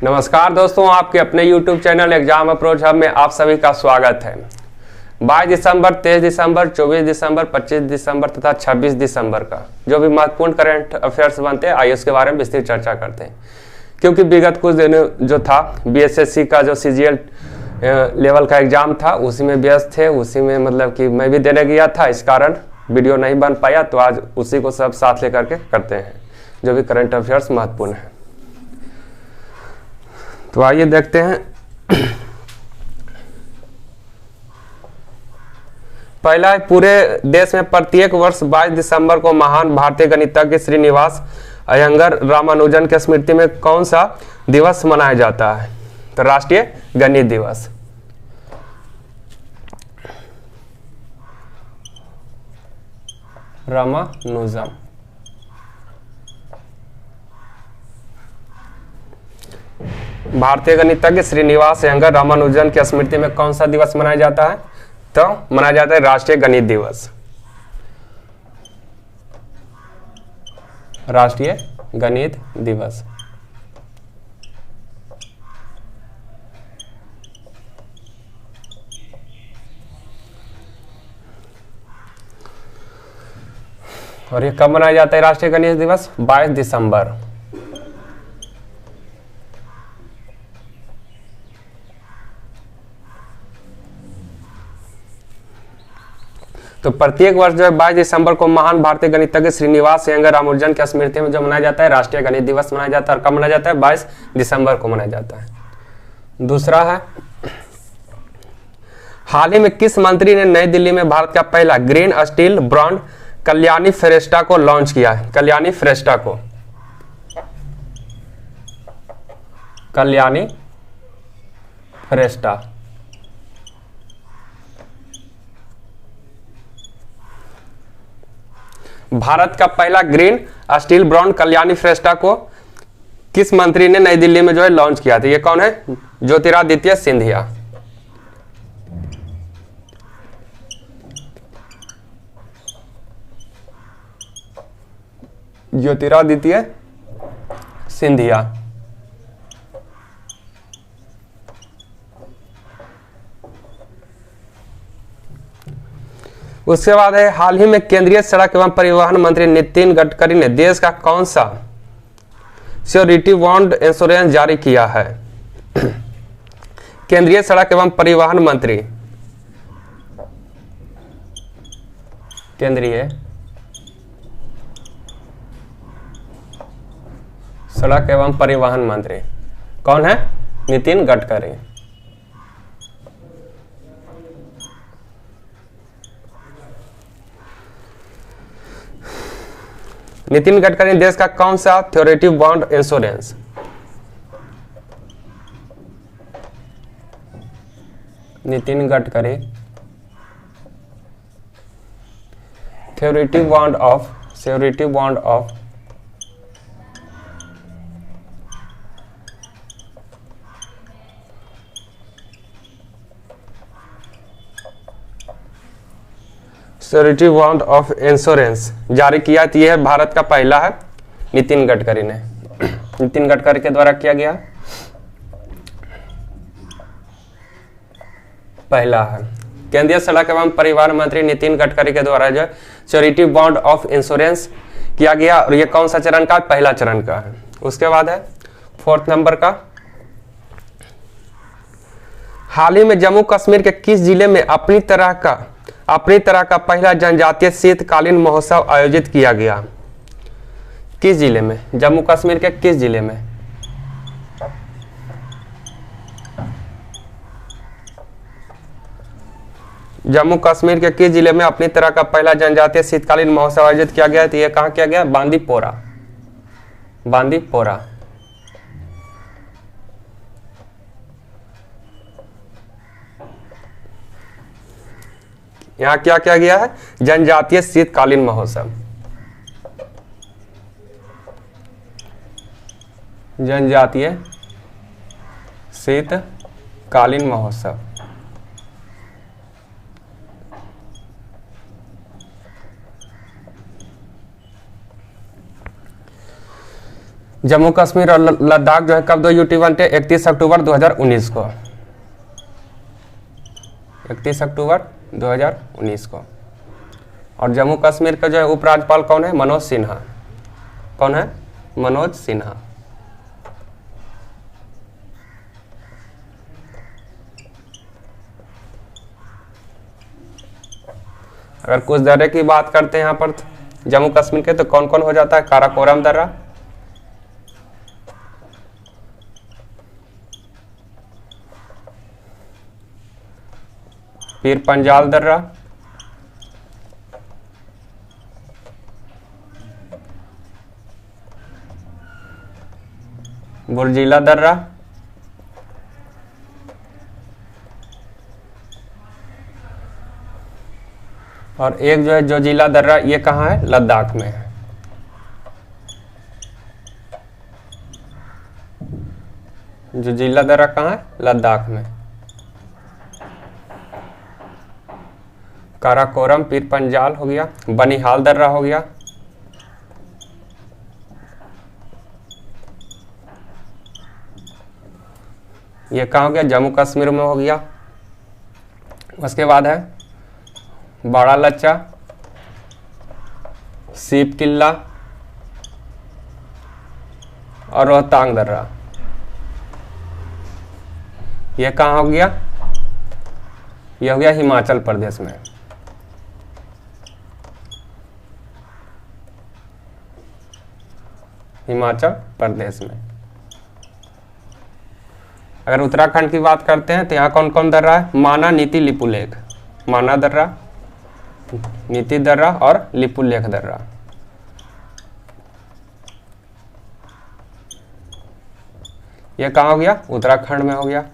नमस्कार दोस्तों, आपके अपने YouTube channel exam approach hub में आप सभी का स्वागत है। 22 दिसंबर, 23 दिसंबर, 24 दिसंबर, 25 दिसंबर तथा 26 दिसंबर का जो भी महत्वपूर्ण करंट अफेयर्स बनते हैं, आइए उसके बारे में विस्तृत चर्चा करते हैं। क्योंकि विगत कुछ दिन जो था BSSC का जो CGL लेवल का एग्जाम था उसी में व्यस्त थे, उसी में मतलब कि मैं भी देने गया था, इस कारण वीडियो नहीं बन पाया। तो आज उसी को सब साथ लेकर के करते हैं जो भी करंट अफेयर्स महत्वपूर्ण है। तो आइए देखते हैं। पहला है, पूरे देश में प्रत्येक वर्ष 22 दिसंबर को महान भारतीय गणितज्ञ श्रीनिवास अयंगर रामानुजन की स्मृति में कौन सा दिवस मनाया जाता है? तो राष्ट्रीय गणित दिवस। रामानुजन। भारतीय गणितज्ञ श्रीनिवास अयंगर रामानुजन की स्मृति में कौन सा दिवस मनाया जाता है? तो मनाया जाता है राष्ट्रीय गणित दिवस। राष्ट्रीय गणित दिवस। और ये कब मनाया जाता है राष्ट्रीय गणित दिवस? 22 दिसंबर। तो प्रत्येक वर्ष जो है 22 दिसंबर को महान भारतीय गणितज्ञ श्रीनिवास अयंगर रामानुजन की स्मृति में जो मनाया जाता है राष्ट्रीय गणित दिवस मनाया जाता है। और कब मनाया जाता है? 22 दिसंबर को मनाया जाता है। दूसरा है, हाल ही में किस मंत्री ने नई दिल्ली में भारत का पहला ग्रीन स्टील ब्रांड कल्याणी फ्रेस्टा को लॉन्च किया है? कल्याणी फ्रेस्टा को। कल्याणी फ्रेस्टा। भारत का पहला ग्रीन स्टील ब्रांड कल्याणी फ्रेस्टा को किस मंत्री ने नई दिल्ली में जो है लॉन्च किया था? ये कौन है? ज्योतिरादित्य सिंधिया। ज्योतिरादित्य सिंधिया। उसके बाद है, हाल ही में केंद्रीय सड़क एवं परिवहन मंत्री नितिन गडकरी ने देश का कौन सा श्योरिटी बॉन्ड इंश्योरेंस जारी किया है? केंद्रीय सड़क एवं परिवहन मंत्री, केंद्रीय सड़क एवं परिवहन मंत्री कौन है? नितिन गडकरी। नितिन गडकरी देश का कौन सा surety bond insurance? Nitin Gadkari surety bond of surety bond of insurance जारी किया। तो यह भारत का पहला है, नितिन गडकरी ने। नितिन गडकरी के द्वारा किया गया पहला है। केंद्रीय सड़क एवं परिवहन मंत्री नितिन गडकरी के द्वारा जो श्योरिटी बॉन्ड ऑफ इंश्योरेंस किया गया। और यह कौन सा चरण का? पहला चरण का है। उसके बाद है 4th नंबर का, हाल ही में जम्मू कश्मीर के किस जिले में अपनी तरह का पहला जनजातीय शीतकालीन महोत्सव आयोजित किया गया? किस जिले में? जम्मू कश्मीर के किस जिले में? जम्मू कश्मीर के किस जिले में अपनी तरह का पहला जनजातीय शीतकालीन महोत्सव आयोजित किया गया? तो यह कहां किया गया? बांदीपोरा। बांदीपोरा। यहां क्या किया गया है? जनजातीय शीतकालीन महोत्सव। जनजातीय शीतकालीन महोत्सव। जम्मू कश्मीर और लद्दाख जो है कब दो यूटी बनते हैं? 31 अक्टूबर 2019 को, 31 अक्टूबर 2019 को। और जम्मू कश्मीर का जो है उपराज्यपाल कौन है? मनोज सिन्हा। कौन है? मनोज सिन्हा। अगर कुछ दर्रे की बात करते हैं यहाँ पर जम्मू कश्मीर के, तो कौन कौन हो जाता है? काराकोरम दर्रा, पीर पंजाल दर्रा, बुर्जिला दर्रा, और एक जो है जोजिला दर्रा, ये कहाँ है? लद्दाख में है। जोजिला दर्रा कहाँ है? लद्दाख में। काराकोरम, पीर पंजाल हो गया, बनिहाल दर्रा हो गया, ये कहाँ हो गया? जम्मू कश्मीर में हो गया। उसके बाद है बड़ा लच्चा, सीप टिल्ला और रोहतांग दर्रा, ये कहाँ हो गया? ये हो गया हिमाचल प्रदेश में। हिमाचल प्रदेश में। अगर उत्तराखंड की बात करते हैं तो यहाँ कौन कौन दर्रा है? माना, नीति, लिपुलेख। माना दर्रा, नीति दर्रा और लिपुलेख दर्रा। ये कहाँ हो गया? उत्तराखंड में हो गया।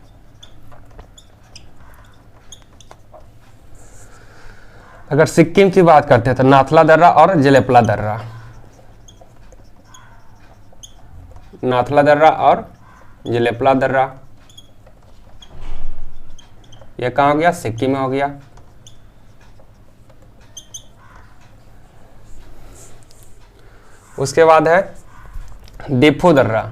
अगर सिक्किम की बात करते हैं तो नाथला दर्रा और जेलेपला दर्रा। नाथला दर्रा और जेलेपला दर्रा, ये कहाँ हो गया? सिक्किम में हो गया। उसके बाद है डिफू दर्रा।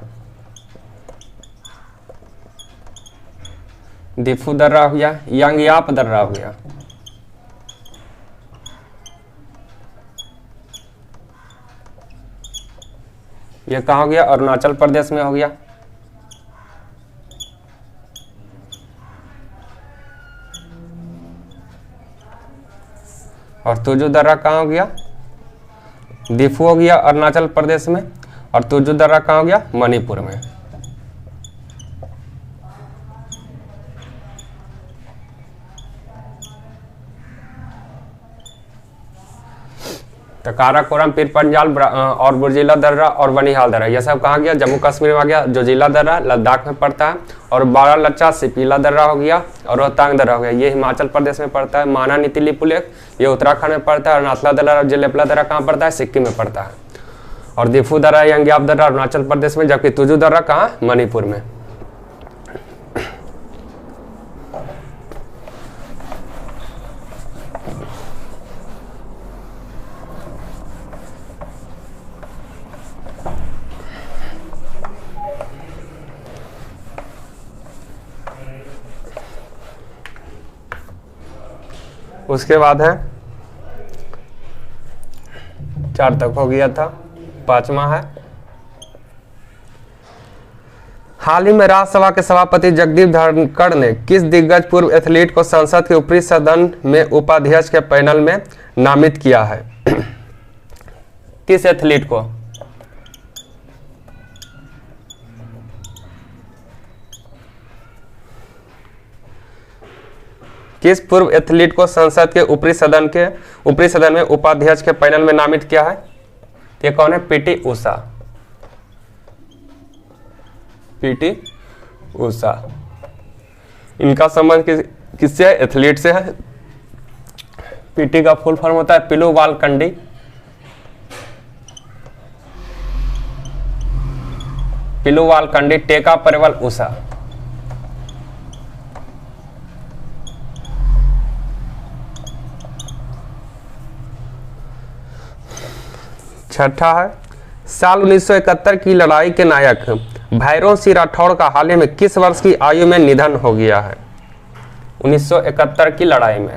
डिफू दर्रा हो गया, यांगयाप दर्रा हो गया। ये कहाँ हो गया? अरुणाचल प्रदेश में हो गया। और तुजू दर्रा कहाँ हो गया? डिफू हो गया अरुणाचल प्रदेश में, और तुजू दर्रा कहाँ हो गया? मणिपुर में। तो काराकोरम, पीर पंजाल और बुर्जिला दर्रा और बनिहाल दर्रा, यह सब कहाँ गया? जम्मू कश्मीर में आ गया। जोजिला दर्रा लद्दाख में पड़ता है, और बारा लच्चा सिपीला दर्रा हो गया, और रोहतांग दर्रा हो गया, ये हिमाचल प्रदेश में पड़ता है। माना, नीति, लिपुलेख ये उत्तराखंड में पड़ता है, और नाथला दर्रा और जेलेपला दर्रा कहाँ पड़ता है? सिक्किम में पड़ता है। और दिफू दर्रा, यांगयाप दर्रा अरुणाचल प्रदेश में, जबकि तुजू दर्रा कहाँ? मणिपुर में। उसके बाद है 4 तक हो गया था, 5वां है हाल ही में राज्यसभा के सभापति जगदीप धनखड़ ने किस दिग्गज पूर्व एथलीट को संसद के ऊपरी सदन में उपाध्यक्ष के पैनल में नामित किया है? किस एथलीट को? किस पूर्व एथलीट को संसद के ऊपरी सदन में उपाध्यक्ष के पैनल में नामित किया है? ये कौन है? पीटी उषा। पीटी उषा। इनका संबंध किससे है? एथलीट से है। पीटी का फुल फॉर्म होता है पिलू वालकंडी। पिलू वालकंडी, टेका परिवल उषा। छठा है साल 1971 की लड़ाई के नायक भैरों सिंह राठौड़ का हाल ही में किस वर्ष की आयु में निधन हो गया है? 1971 की लड़ाई में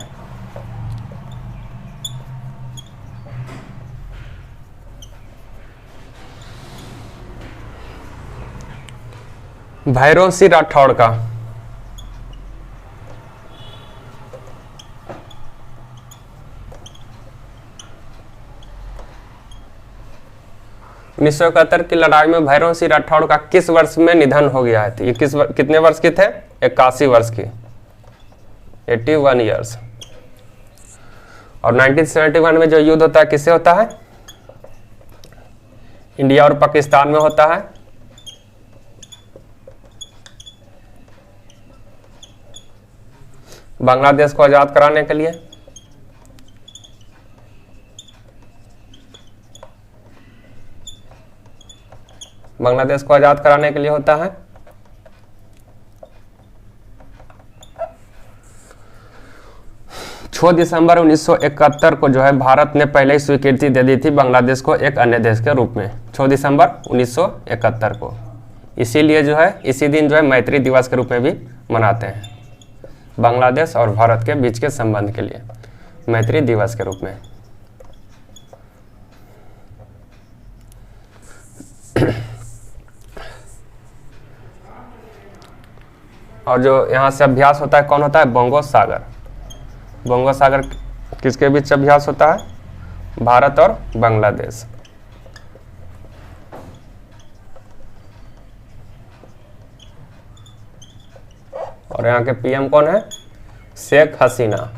भैरों सिंह राठौड़ का 1971 की लड़ाई में भैरों सिंह राठौड़ का किस वर्ष में निधन हो गया है? तो ये कितने वर्ष के थे? 81 वर्ष की, 81 ईयर्स। और 1971 में जो युद्ध होता है किससे होता है? इंडिया और पाकिस्तान में होता है। बांग्लादेश को आजाद कराने के लिए। बांग्लादेश को आजाद कराने के लिए होता है। छह दिसंबर 1971 को जो है भारत ने पहले ही स्वीकृति दे दी थी बांग्लादेश को एक अन्य देश के रूप में, 6 दिसंबर 1971 को। इसीलिए जो है इसी दिन जो है मैत्री दिवस के रूप में भी मनाते हैं, बांग्लादेश और भारत के बीच के संबंध के लिए मैत्री दिवस के रूप में। और जो यहाँ से अभ्यास होता है कौन होता है? बंगोप सागर। बंगोप सागर किसके बीच अभ्यास होता है? भारत और बांग्लादेश। और यहाँ के पीएम कौन है? शेख हसीना।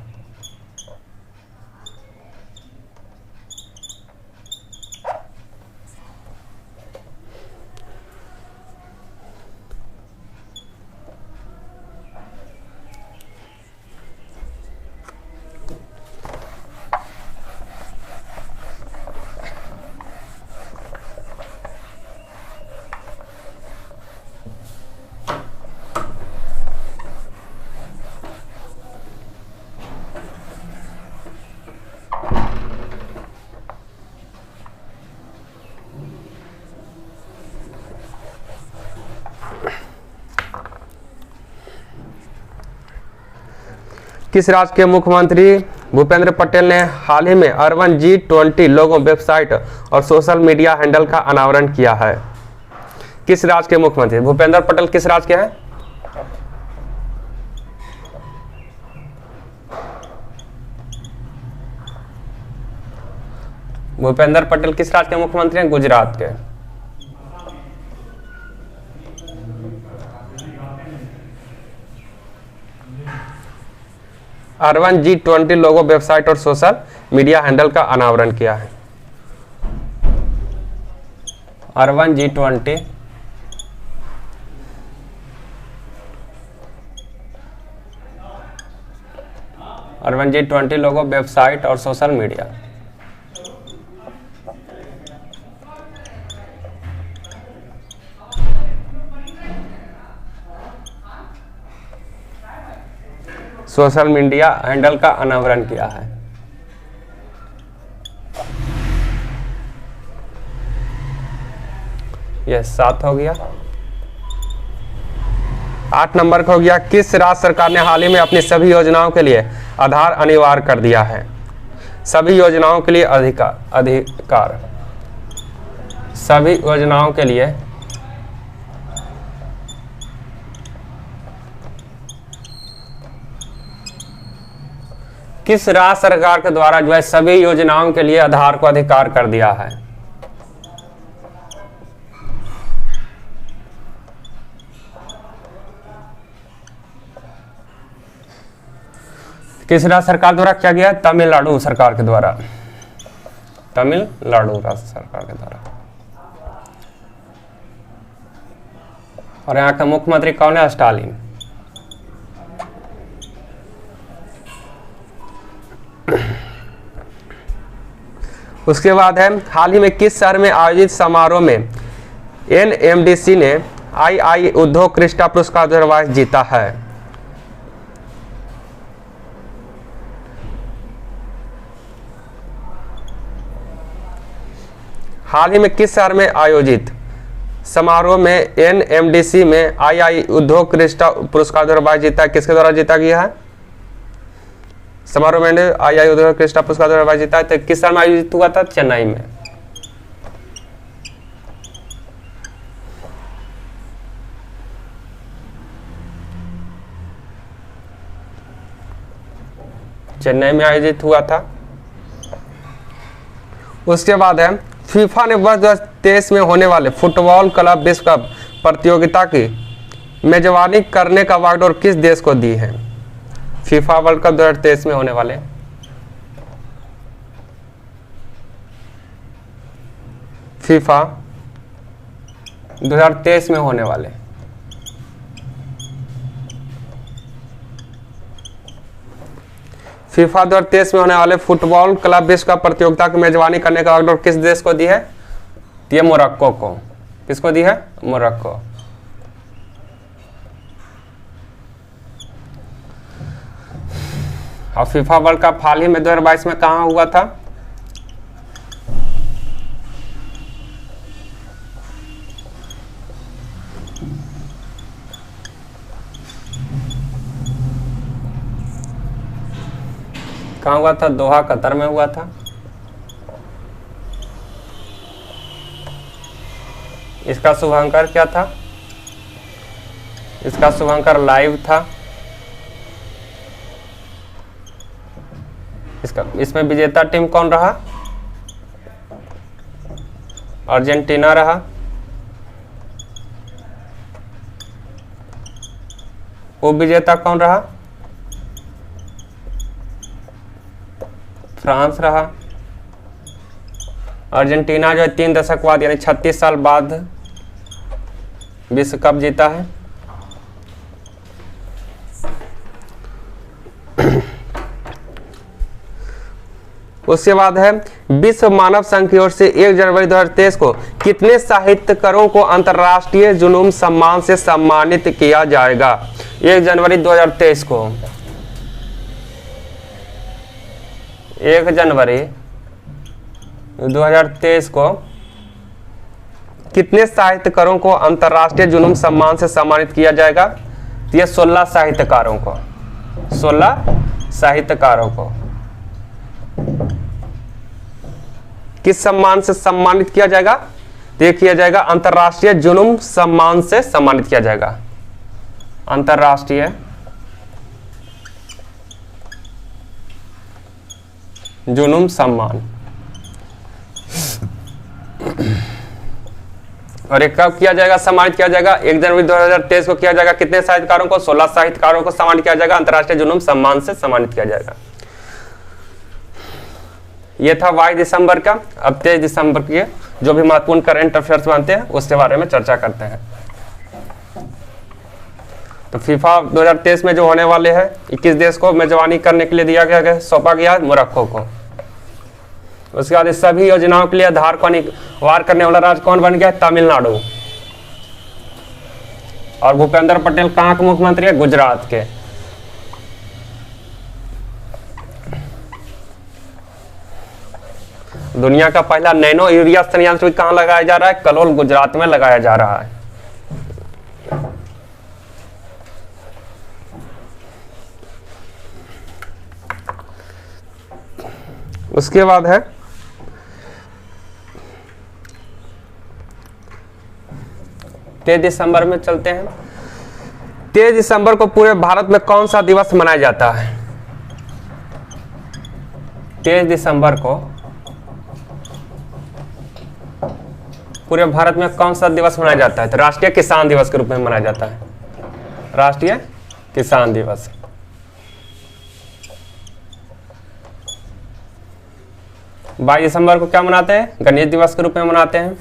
किस राज्य के मुख्यमंत्री भूपेंद्र पटेल ने हाल ही में अर्बन G20 लोगो वेबसाइट और सोशल मीडिया हैंडल का अनावरण किया है? किस राज्य के मुख्यमंत्री? भूपेंद्र पटेल किस राज्य के हैं? भूपेंद्र पटेल किस राज्य के मुख्यमंत्री हैं? गुजरात के। अर्बन G20 लोगो वेबसाइट और सोशल मीडिया हैंडल का अनावरण किया है। अर्बन G20 लोगो वेबसाइट और social media. Social media handle का अनावरण किया है। यह 7 हो गया। 8 नंबर का हो गया, किस राज्य सरकार ने हाल ही में अपनी सभी योजनाओं के लिए आधार अनिवार्य कर दिया है? सभी योजनाओं के लिए अधिकार सभी योजनाओं के लिए किस राज्य सरकार के द्वारा जो है सभी योजनाओं के लिए आधार को अधिकार कर दिया है? किस राज्य सरकार द्वारा किया गया? तमिलनाडु सरकार के द्वारा। तमिलनाडु राज्य सरकार के द्वारा। और यहाँ का मुख्यमंत्री कौन है? स्टालिन। उसके बाद है, हाल ही में किस शहर में आयोजित समारोह में NMDC ने II उद्योग क्रिस्टा पुरस्कार 2022 जीता है? हाल ही में किस शहर में आयोजित समारोह में NMDC में II उद्योग क्रिस्टा पुरस्कार द्वारा जीता है? किसके द्वारा जीता गया है? समारोह में II उद्योग क्रिस्टा पुरस्कार द्वारा जीता है, तो किस शहर में आयोजित हुआ था? चेन्नई में। चेन्नई में आयोजित हुआ था। उसके बाद है फीफा ने वर्ष 2023 में होने वाले फुटबॉल क्लब विश्व कप प्रतियोगिता की मेजबानी करने का वागडोर किस देश को दी है? फीफा वर्ल्ड कप 2023 में होने वाले फीफा 2023 में होने वाले फीफा 2023 में होने वाले फुटबॉल क्लब विश्व कप प्रतियोगिता की मेजबानी करने का वागडोर किस देश को दी है? ये मोरक्को को। किसको दी है? मोरक्को। और फीफा वर्ल्ड कप हाल ही में 2022 में कहाँ हुआ था? कहाँ हुआ था? दोहा, कतर में हुआ था। इसका शुभांकर क्या था? इसका शुभांकर लाइव था। इसमें विजेता टीम कौन रहा? अर्जेंटीना रहा। उप विजेता कौन रहा? फ्रांस रहा। अर्जेंटीना जो है 3 दशक बाद यानी 36 साल बाद विश्व कप जीता है। उसके बाद है विश्व मानव संघ की ओर से 1 जनवरी 2023 को कितने साहित्यकारों को अंतर्राष्ट्रीय जुनून सम्मान से सम्मानित किया जाएगा? 1 जनवरी 2023 को 1 जनवरी 2023 को कितने साहित्यकारों को अंतर्राष्ट्रीय जुनून सम्मान से सम्मानित किया जाएगा? ये 16 साहित्यकारों को 16 साहित्यकारों को किस सम्मान से सम्मानित किया जाएगा? ये किया जाएगा अंतर्राष्ट्रीय जुनून सम्मान से सम्मानित किया जाएगा। अंतर्राष्ट्रीय जुनून सम्मान। और एक कब किया जाएगा? सम्मानित किया जाएगा 1 जनवरी 2023 को किया जाएगा। कितने साहित्यकारों को? 16 साहित्यकारों को सम्मानित किया जाएगा, अंतर्राष्ट्रीय जुनून सम्मान से सम्मानित किया जाएगा। यह था 22 दिसंबर का। अब 23 दिसंबर के जो भी महत्वपूर्ण करंट अफेयर्स बनते हैं उसके बारे में चर्चा करते हैं। तो फीफा 2023 में जो होने वाले हैं 21 देश को मेजबानी करने के लिए दिया गया, सौंपा गया मोरक्को को। उसके बाद इस सभी योजनाओं के लिए आधार को अनिवार्य करने वाला राज्य कौन बन गया? तमिलनाडु। और भूपेंद्र पटेल कहाँ के मुख्यमंत्री है? गुजरात के। दुनिया का पहला नैनो यूरिया संयंत्र भी कहाँ लगाया जा रहा है? कलोल, गुजरात में लगाया जा रहा है। उसके बाद है 23 दिसंबर में चलते हैं। 23 दिसंबर को पूरे भारत में कौन सा दिवस मनाया जाता है? 23 दिसंबर को पूरे भारत में कौन सा दिवस मनाया जाता है? तो राष्ट्रीय किसान दिवस के रूप में मनाया जाता है। राष्ट्रीय किसान दिवस। बाईस दिसंबर को क्या मनाते हैं? गणेश दिवस के रूप में मनाते हैं।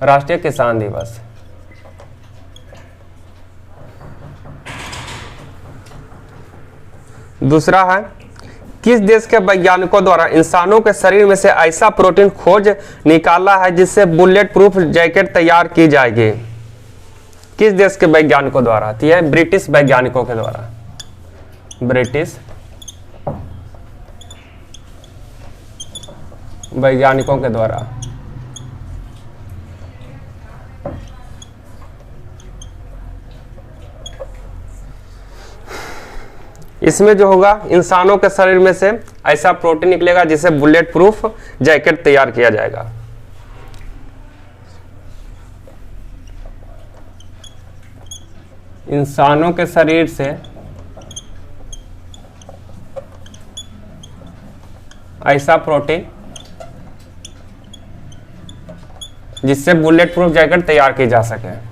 राष्ट्रीय किसान दिवस। दूसरा है किस देश के वैज्ञानिकों द्वारा इंसानों के शरीर में से ऐसा प्रोटीन खोज निकाला है जिससे बुलेट प्रूफ जैकेट तैयार की जाएगी? किस देश के वैज्ञानिकों द्वारा? तो यह ब्रिटिश वैज्ञानिकों के द्वारा। ब्रिटिश वैज्ञानिकों के द्वारा इसमें जो होगा इंसानों के शरीर में से ऐसा प्रोटीन निकलेगा जिसे बुलेट प्रूफ जैकेट तैयार किया जाएगा। इंसानों के शरीर से ऐसा प्रोटीन जिससे बुलेट प्रूफ जैकेट तैयार की जा सके।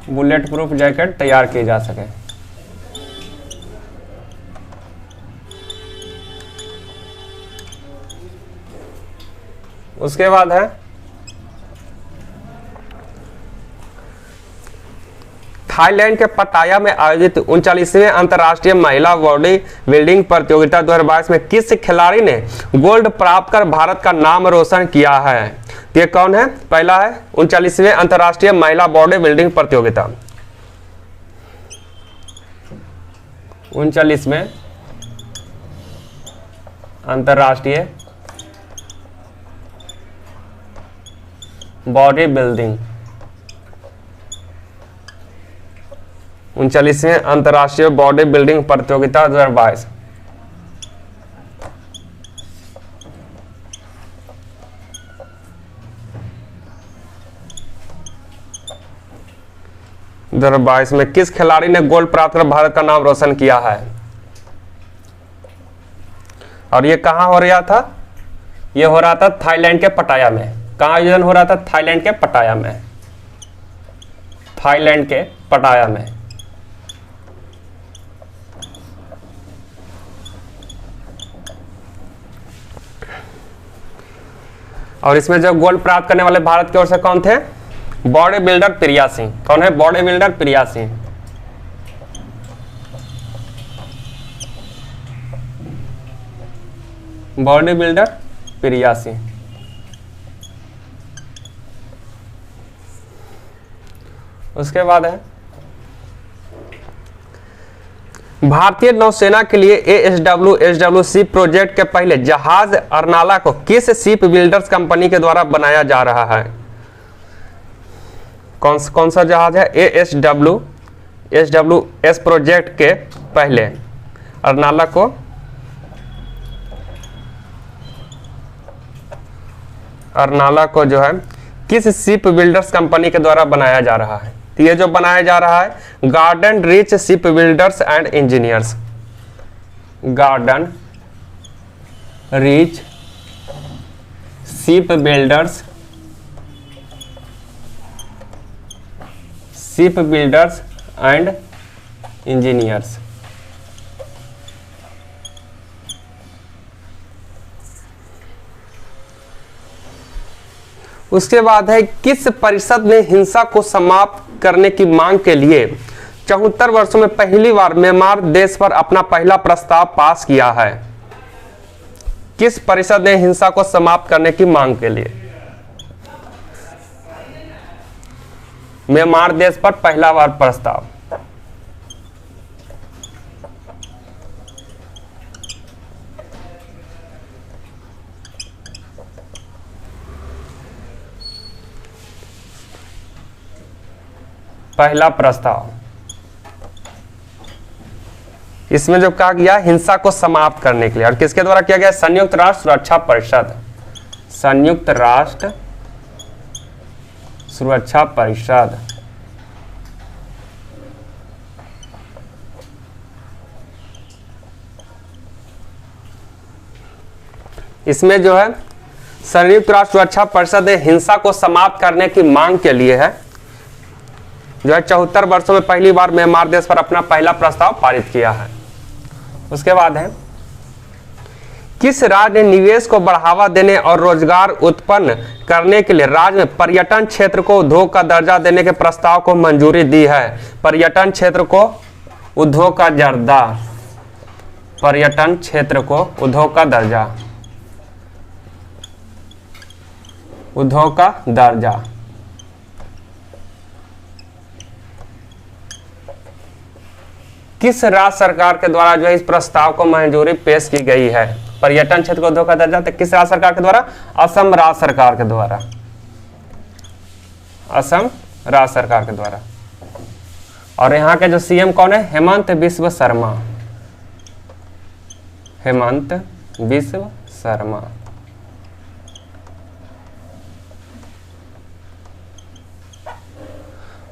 बुलेट प्रूफ जैकेट तैयार की जा सके। उसके बाद है थाईलैंड के पटाया में आयोजित 39वें अंतर्राष्ट्रीय महिला बॉडी बिल्डिंग प्रतियोगिता 2022 में किस खिलाड़ी ने गोल्ड प्राप्त कर भारत का नाम रोशन किया है? तो ये कौन है? पहला है 39वें अंतर्राष्ट्रीय महिला बॉडी बिल्डिंग प्रतियोगिता, 39वें अंतर्राष्ट्रीय बॉडी बिल्डिंग, 39वें अंतर्राष्ट्रीय बॉडी बिल्डिंग प्रतियोगिता 2022। में किस खिलाड़ी ने गोल्ड प्राप्त कर भारत का नाम रोशन किया है? और ये कहां हो रहा था? ये हो रहा था थाईलैंड के पटाया में। कहां आयोजन हो रहा था? थाईलैंड के पटाया में। थाईलैंड के पटाया में। और इसमें जो गोल्ड प्राप्त करने वाले भारत की ओर से कौन थे? बॉडी बिल्डर प्रिया सिंह। कौन है? बॉडी बिल्डर प्रिया सिंह। बॉडी बिल्डर प्रिया सिंह। उसके बाद है भारतीय नौसेना के लिए ASW शिप प्रोजेक्ट के पहले जहाज अर्नाला को किस शिप बिल्डर्स कंपनी के द्वारा बनाया जा रहा है? कौन सा जहाज है? ASWS प्रोजेक्ट के पहले अर्नाला को जो है किस शिप बिल्डर्स कंपनी के द्वारा बनाया जा रहा है? तो ये जो बनाया जा रहा है garden reach ship builders and engineers. Garden reach ship builders and engineers. उसके बाद है किस परिषद ने हिंसा को समाप्त करने की मांग के लिए 74 वर्षों में पहली बार म्यांमार देश पर अपना पहला प्रस्ताव पास किया है? किस परिषद ने हिंसा को समाप्त करने की मांग के लिए म्यांमार देश पर पहला बार प्रस्ताव? पहला प्रस्ताव इसमें जो कहा गया हिंसा को समाप्त करने के लिए, और किसके द्वारा किया गया? संयुक्त राष्ट्र सुरक्षा परिषद। संयुक्त राष्ट्र सुरक्षा परिषद। इसमें जो है संयुक्त राष्ट्र सुरक्षा परिषद ने हिंसा को समाप्त करने की मांग के लिए है जो है 74 वर्षों में पहली बार म्यांमार देश पर अपना पहला प्रस्ताव पारित किया है। उसके बाद है किस राज्य ने निवेश को बढ़ावा देने और रोजगार उत्पन्न करने के लिए राज्य में पर्यटन क्षेत्र को उद्योग का दर्जा देने के प्रस्ताव को मंजूरी दी है? पर्यटन क्षेत्र को उद्योग का दर्जा। पर्यटन क्षेत्र को उद्योग का दर्जा। उद्योग का दर्जा। किस राज्य सरकार के द्वारा जो है इस प्रस्ताव को मंजूरी पेश की गई है? पर्यटन क्षेत्र को उद्योग का दर्जा तो किस राज्य सरकार के द्वारा? असम राज्य सरकार के द्वारा। असम राज्य सरकार के द्वारा। और यहाँ के जो सीएम कौन है? हेमंत बिस्व शर्मा। हेमंत बिस्व शर्मा।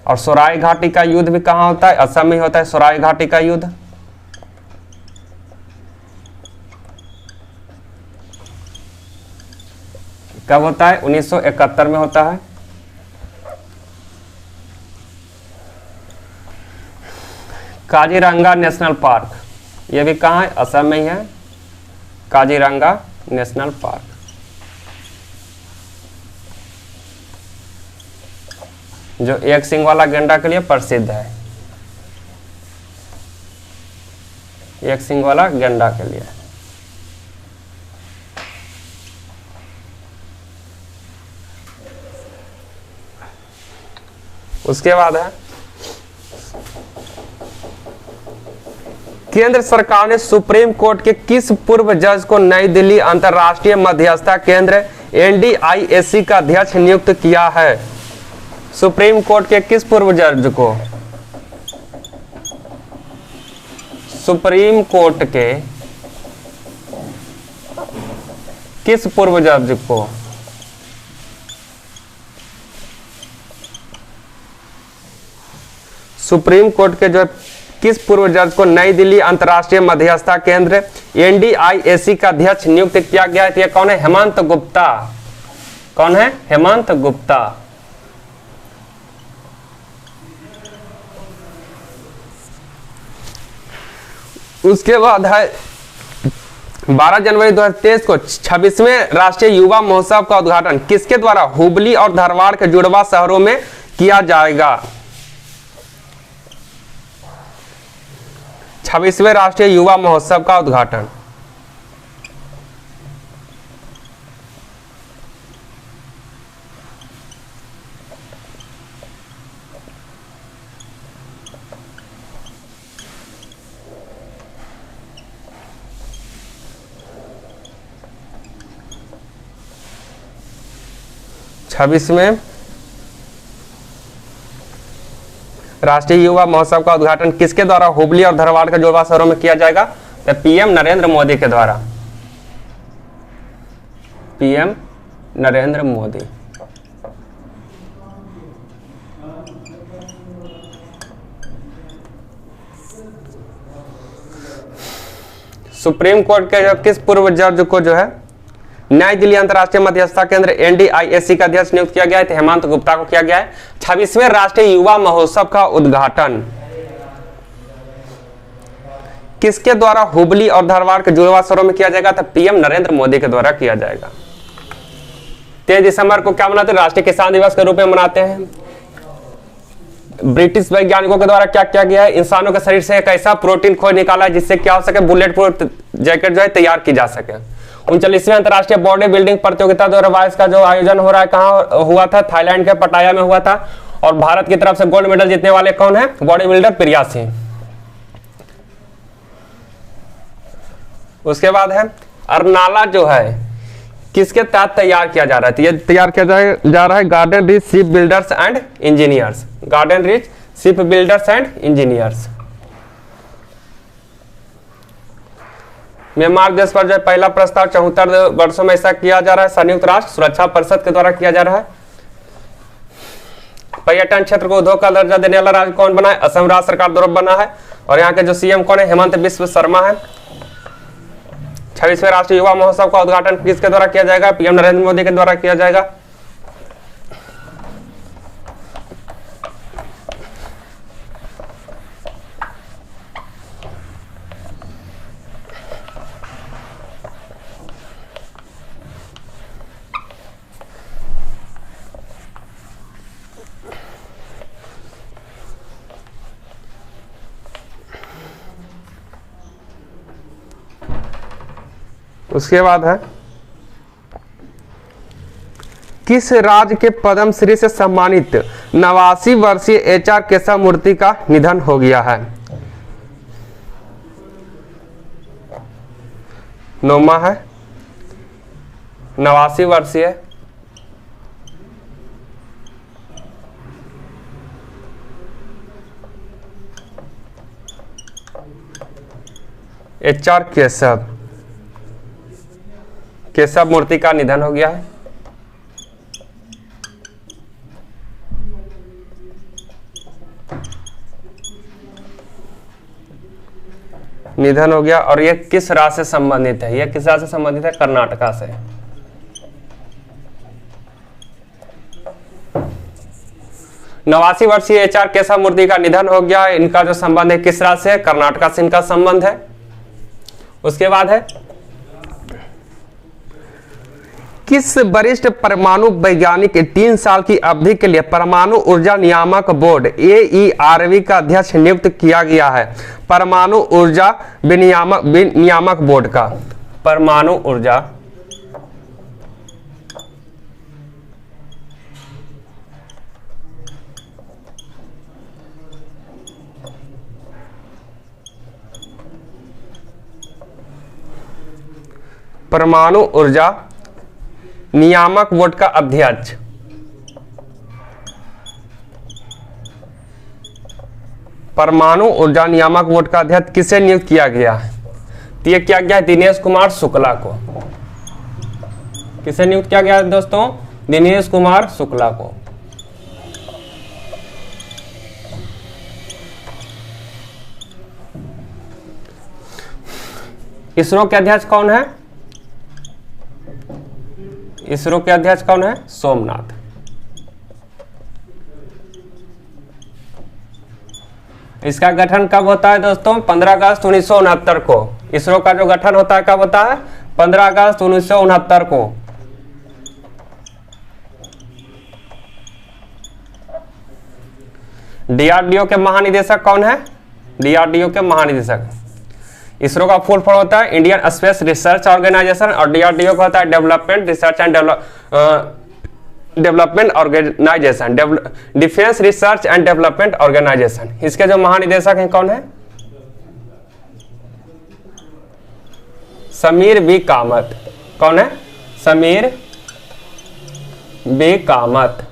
और सोराई घाटी का युद्ध भी कहाँ होता है? असम में होता है सोराई घाटी का युद्ध। कब होता है? 1971 में होता है। काजीरंगा नेशनल पार्क, ये भी कहाँ है? असम में ही है, काजीरंगा नेशनल पार्क। जो एक सींग वाला गैंडा के लिए प्रसिद्ध है, एक सींग वाला गैंडा के लिए। उसके बाद है केंद्र सरकार ने सुप्रीम कोर्ट के किस पूर्व जज को नई दिल्ली अंतर्राष्ट्रीय मध्यस्थता केंद्र एनडीआईएससी का अध्यक्ष नियुक्त किया है? सुप्रीम कोर्ट के किस पूर्व जज को? सुप्रीम कोर्ट के किस पूर्व जज को? सुप्रीम कोर्ट के जो किस पूर्व जज को नई दिल्ली अंतर्राष्ट्रीय मध्यस्थता केंद्र एनडीआईएससी का अध्यक्ष नियुक्त किया गया है? कौन है? हेमंत गुप्ता। कौन है? हेमंत गुप्ता। उसके बाद है 12 जनवरी 2023 को 26वें राष्ट्रीय युवा महोत्सव का उद्घाटन किसके द्वारा हुबली और धारवाड़ के जुड़वा शहरों में किया जाएगा? 26वें राष्ट्रीय युवा महोत्सव का उद्घाटन छब्बीसवें राष्ट्रीय युवा महोत्सव का उद्घाटन किसके द्वारा हुबली और धारवाड़ के जुड़वा शहरों में किया जाएगा? तो पीएम नरेंद्र मोदी के द्वारा। PM Narendra Modi. Supreme court के जो किस पूर्व जज को जो है नई दिल्ली अंतर्राष्ट्रीय मध्यस्थता केंद्र एनडीआईएससी का अध्यक्ष नियुक्त किया गया है? हेमंत गुप्ता को किया गया है। 26वें राष्ट्रीय युवा महोत्सव का उद्घाटन किसके द्वारा हुबली और धारवाड़ के जुड़वा शहरों में किया जाएगा? तो पीएम नरेंद्र मोदी के द्वारा किया जाएगा। 23 दिसंबर को क्या मनाते हैं? राष्ट्रीय किसान दिवस के रूप में मनाते हैं। ब्रिटिश वैज्ञानिकों के द्वारा क्या किया गया है? इंसानों के शरीर से एक ऐसा प्रोटीन खोज निकाला है जिससे क्या हो सके? बुलेट प्रूफ जैकेट जो है तैयार की जा सके। 39वें अंतर्राष्ट्रीय बॉडी बिल्डिंग प्रतियोगिता 2022 का जो आयोजन हो रहा है कहाँ हुआ था? थाईलैंड के पटाया में हुआ था। और भारत की तरफ से गोल्ड मेडल जीतने वाले कौन है? बॉडी बिल्डर प्रिया सिंह। उसके बाद है अरनाला जो है किसके तहत तैयार किया जा रहा है? ये तैयार किया जा रहा है garden rich ship builders and engineers. Garden rich ship builders and engineers. Myanmar देश पर जो पहला प्रस्ताव 74 वर्षों में ऐसा किया जा रहा है संयुक्त राष्ट्र सुरक्षा परिषद के द्वारा किया जा रहा है। पर्यटन क्षेत्र को उद्योग का दर्जा देने वाला राज्य कौन बना है? असम राज्य सरकार द्वारा बना है। और यहाँ के जो सीएम कौन है? हेमंत बिस्व शर्मा है। 26वें राष्ट्रीय युवा महोत्सव का उद्घाटन किसके द्वारा किया जाएगा? पीएम नरेंद्र मोदी के द्वारा किया जाएगा। उसके बाद है किस राज्य के पद्मश्री से सम्मानित 89 वर्षीय एचआर केशव मूर्ति का निधन हो गया है? नौमा है 89 वर्षीय HR केशव मूर्ति का निधन हो गया है। निधन हो गया। और ये किस राज्य से संबंधित है? ये किस राज्य से संबंधित है? कर्नाटका से। नवासी वर्षीय HR केशव मूर्ति का निधन हो गया। इनका जो संबंध है किस राज्य से है? कर्नाटका से इनका संबंध है। उसके बाद है किस वरिष्ठ परमाणु वैज्ञानिक 3 साल की अवधि के लिए परमाणु ऊर्जा नियामक बोर्ड AERB का अध्यक्ष नियुक्त किया गया है? परमाणु ऊर्जा विनियामक बोर्ड का। परमाणु ऊर्जा परमाणु ऊर्जा नियामक बोर्ड का अध्यक्ष। परमाणु ऊर्जा नियामक बोर्ड का अध्यक्ष किसे नियुक्त किया गया है? तो यह किया गया है दिनेश कुमार शुक्ला को। किसे नियुक्त किया गया है दोस्तों? दिनेश कुमार शुक्ला को। इसरो के अध्यक्ष कौन है? इसरो के अध्यक्ष कौन है? सोमनाथ। इसका गठन कब होता है दोस्तों? 15 अगस्त 1969 को। इसरो का जो गठन होता है कब होता है? 15 अगस्त 1969 को। DRDO के महानिदेशक कौन है? DRDO के महानिदेशक इसरो का फुल फॉर्म होता है इंडियन स्पेस रिसर्च ऑर्गेनाइजेशन। और DRDO का होता है development research and development organisation, defence research and development organisation. इसके जो महानिदेशक हैं कौन है? समीर बी कामत। कौन है? समीर बी कामत।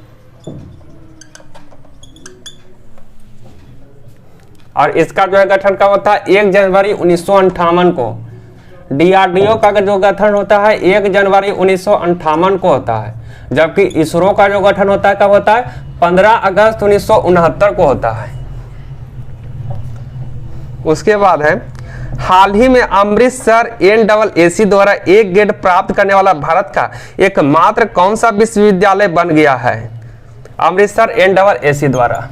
और इसका जो है गठन कब होता है? 1 जनवरी 1958 को। DRDO का जो गठन होता है 1 जनवरी 1958 को होता है, जबकि इसरो का जो गठन होता है कब होता है? 15 अगस्त 1969 को होता है। उसके बाद है हाल ही में अमृतसर NAAC द्वारा A ग्रेड प्राप्त करने वाला भारत का एकमात्र कौन सा विश्वविद्यालय बन गया है? अमृतसर NAAC द्वारा।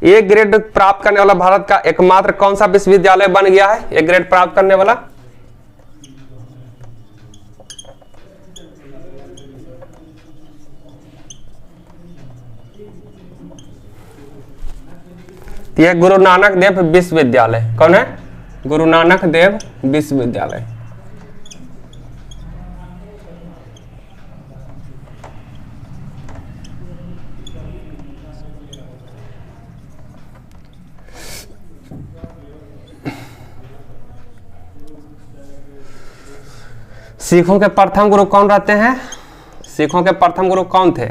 A ग्रेड प्राप्त करने वाला भारत का एकमात्र कौन सा विश्वविद्यालय बन गया है? A ग्रेड प्राप्त करने वाला ये गुरु नानक देव विश्वविद्यालय। कौन है? गुरु नानक देव विश्वविद्यालय। सिखों के प्रथम गुरु कौन रहते हैं? सिखों के प्रथम गुरु कौन थे?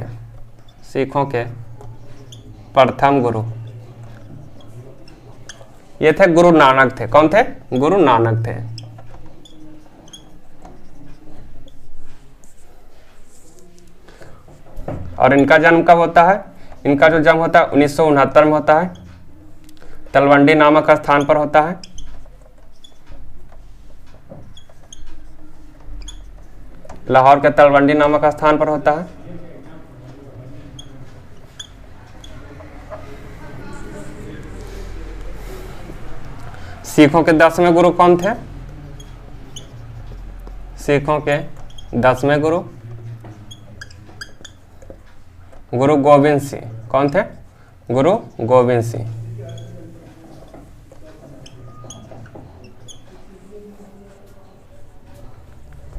सिखों के प्रथम गुरु ये थे गुरु नानक थे। कौन थे? गुरु नानक थे। और इनका जन्म कब होता है? इनका जो जन्म होता है 1969 में होता है। तलवंडी नामक स्थान पर होता है। लाहौर के तलवंडी नामक स्थान पर होता है। सिखों के 10वें गुरु कौन थे? सिखों के 10वें गुरु गुरु गोविंद सिंह। कौन थे? गुरु गोविंद सिंह।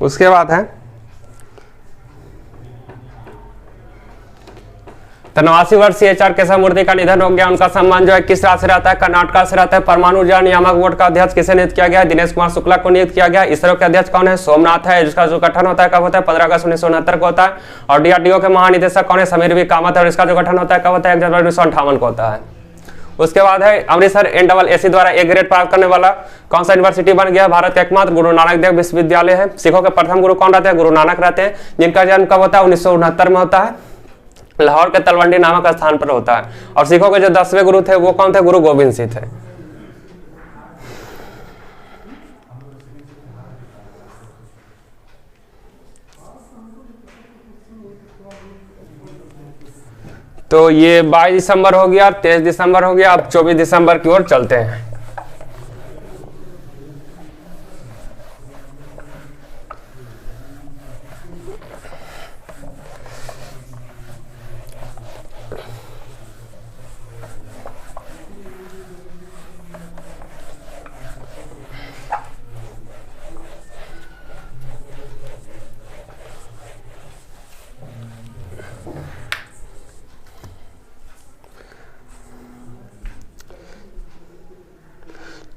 उसके बाद है तो 89 वर्षीय एच.आर. केशवमूर्ति का निधन हो गया। उनका सम्मान जो है किस राज्य से रहता है? कर्नाटक से रहता है। परमाणु ऊर्जा नियामक बोर्ड का अध्यक्ष किसे नियुक्त किया गया? दिनेश कुमार शुक्ला को नियुक्त किया गया। इसरो के अध्यक्ष कौन है? सोमनाथ है। जिसका जो गठन होता है कब होता है? 15 अगस्त 1969 को होता है। और डीआरडीओ के महानिदेशक कौन है? समीर वी कामत है। और इसका जो गठन होता है कब होता है? 1 जनवरी 1958 को होता है। उसके बाद है अमृतसर NAAC द्वारा A ग्रेड प्राप्त करने वाला कौन सा यूनिवर्सिटी बन गया? भारत का एकमात्र गुरु नानक देव विश्वविद्यालय है। सिखों के प्रथम गुरु कौन रहते हैं? गुरु नानक रहते हैं। जिनका जन्म कब होता है? 1969 में होता है। लाहौर के तलवंडी नामक स्थान पर होता है। और सिखों के जो 10वें गुरु थे वो कौन थे? गुरु गोविंद सिंह थे। तो ये 22 दिसंबर हो गया, 23 दिसंबर हो गया। अब 24 दिसंबर की ओर चलते हैं।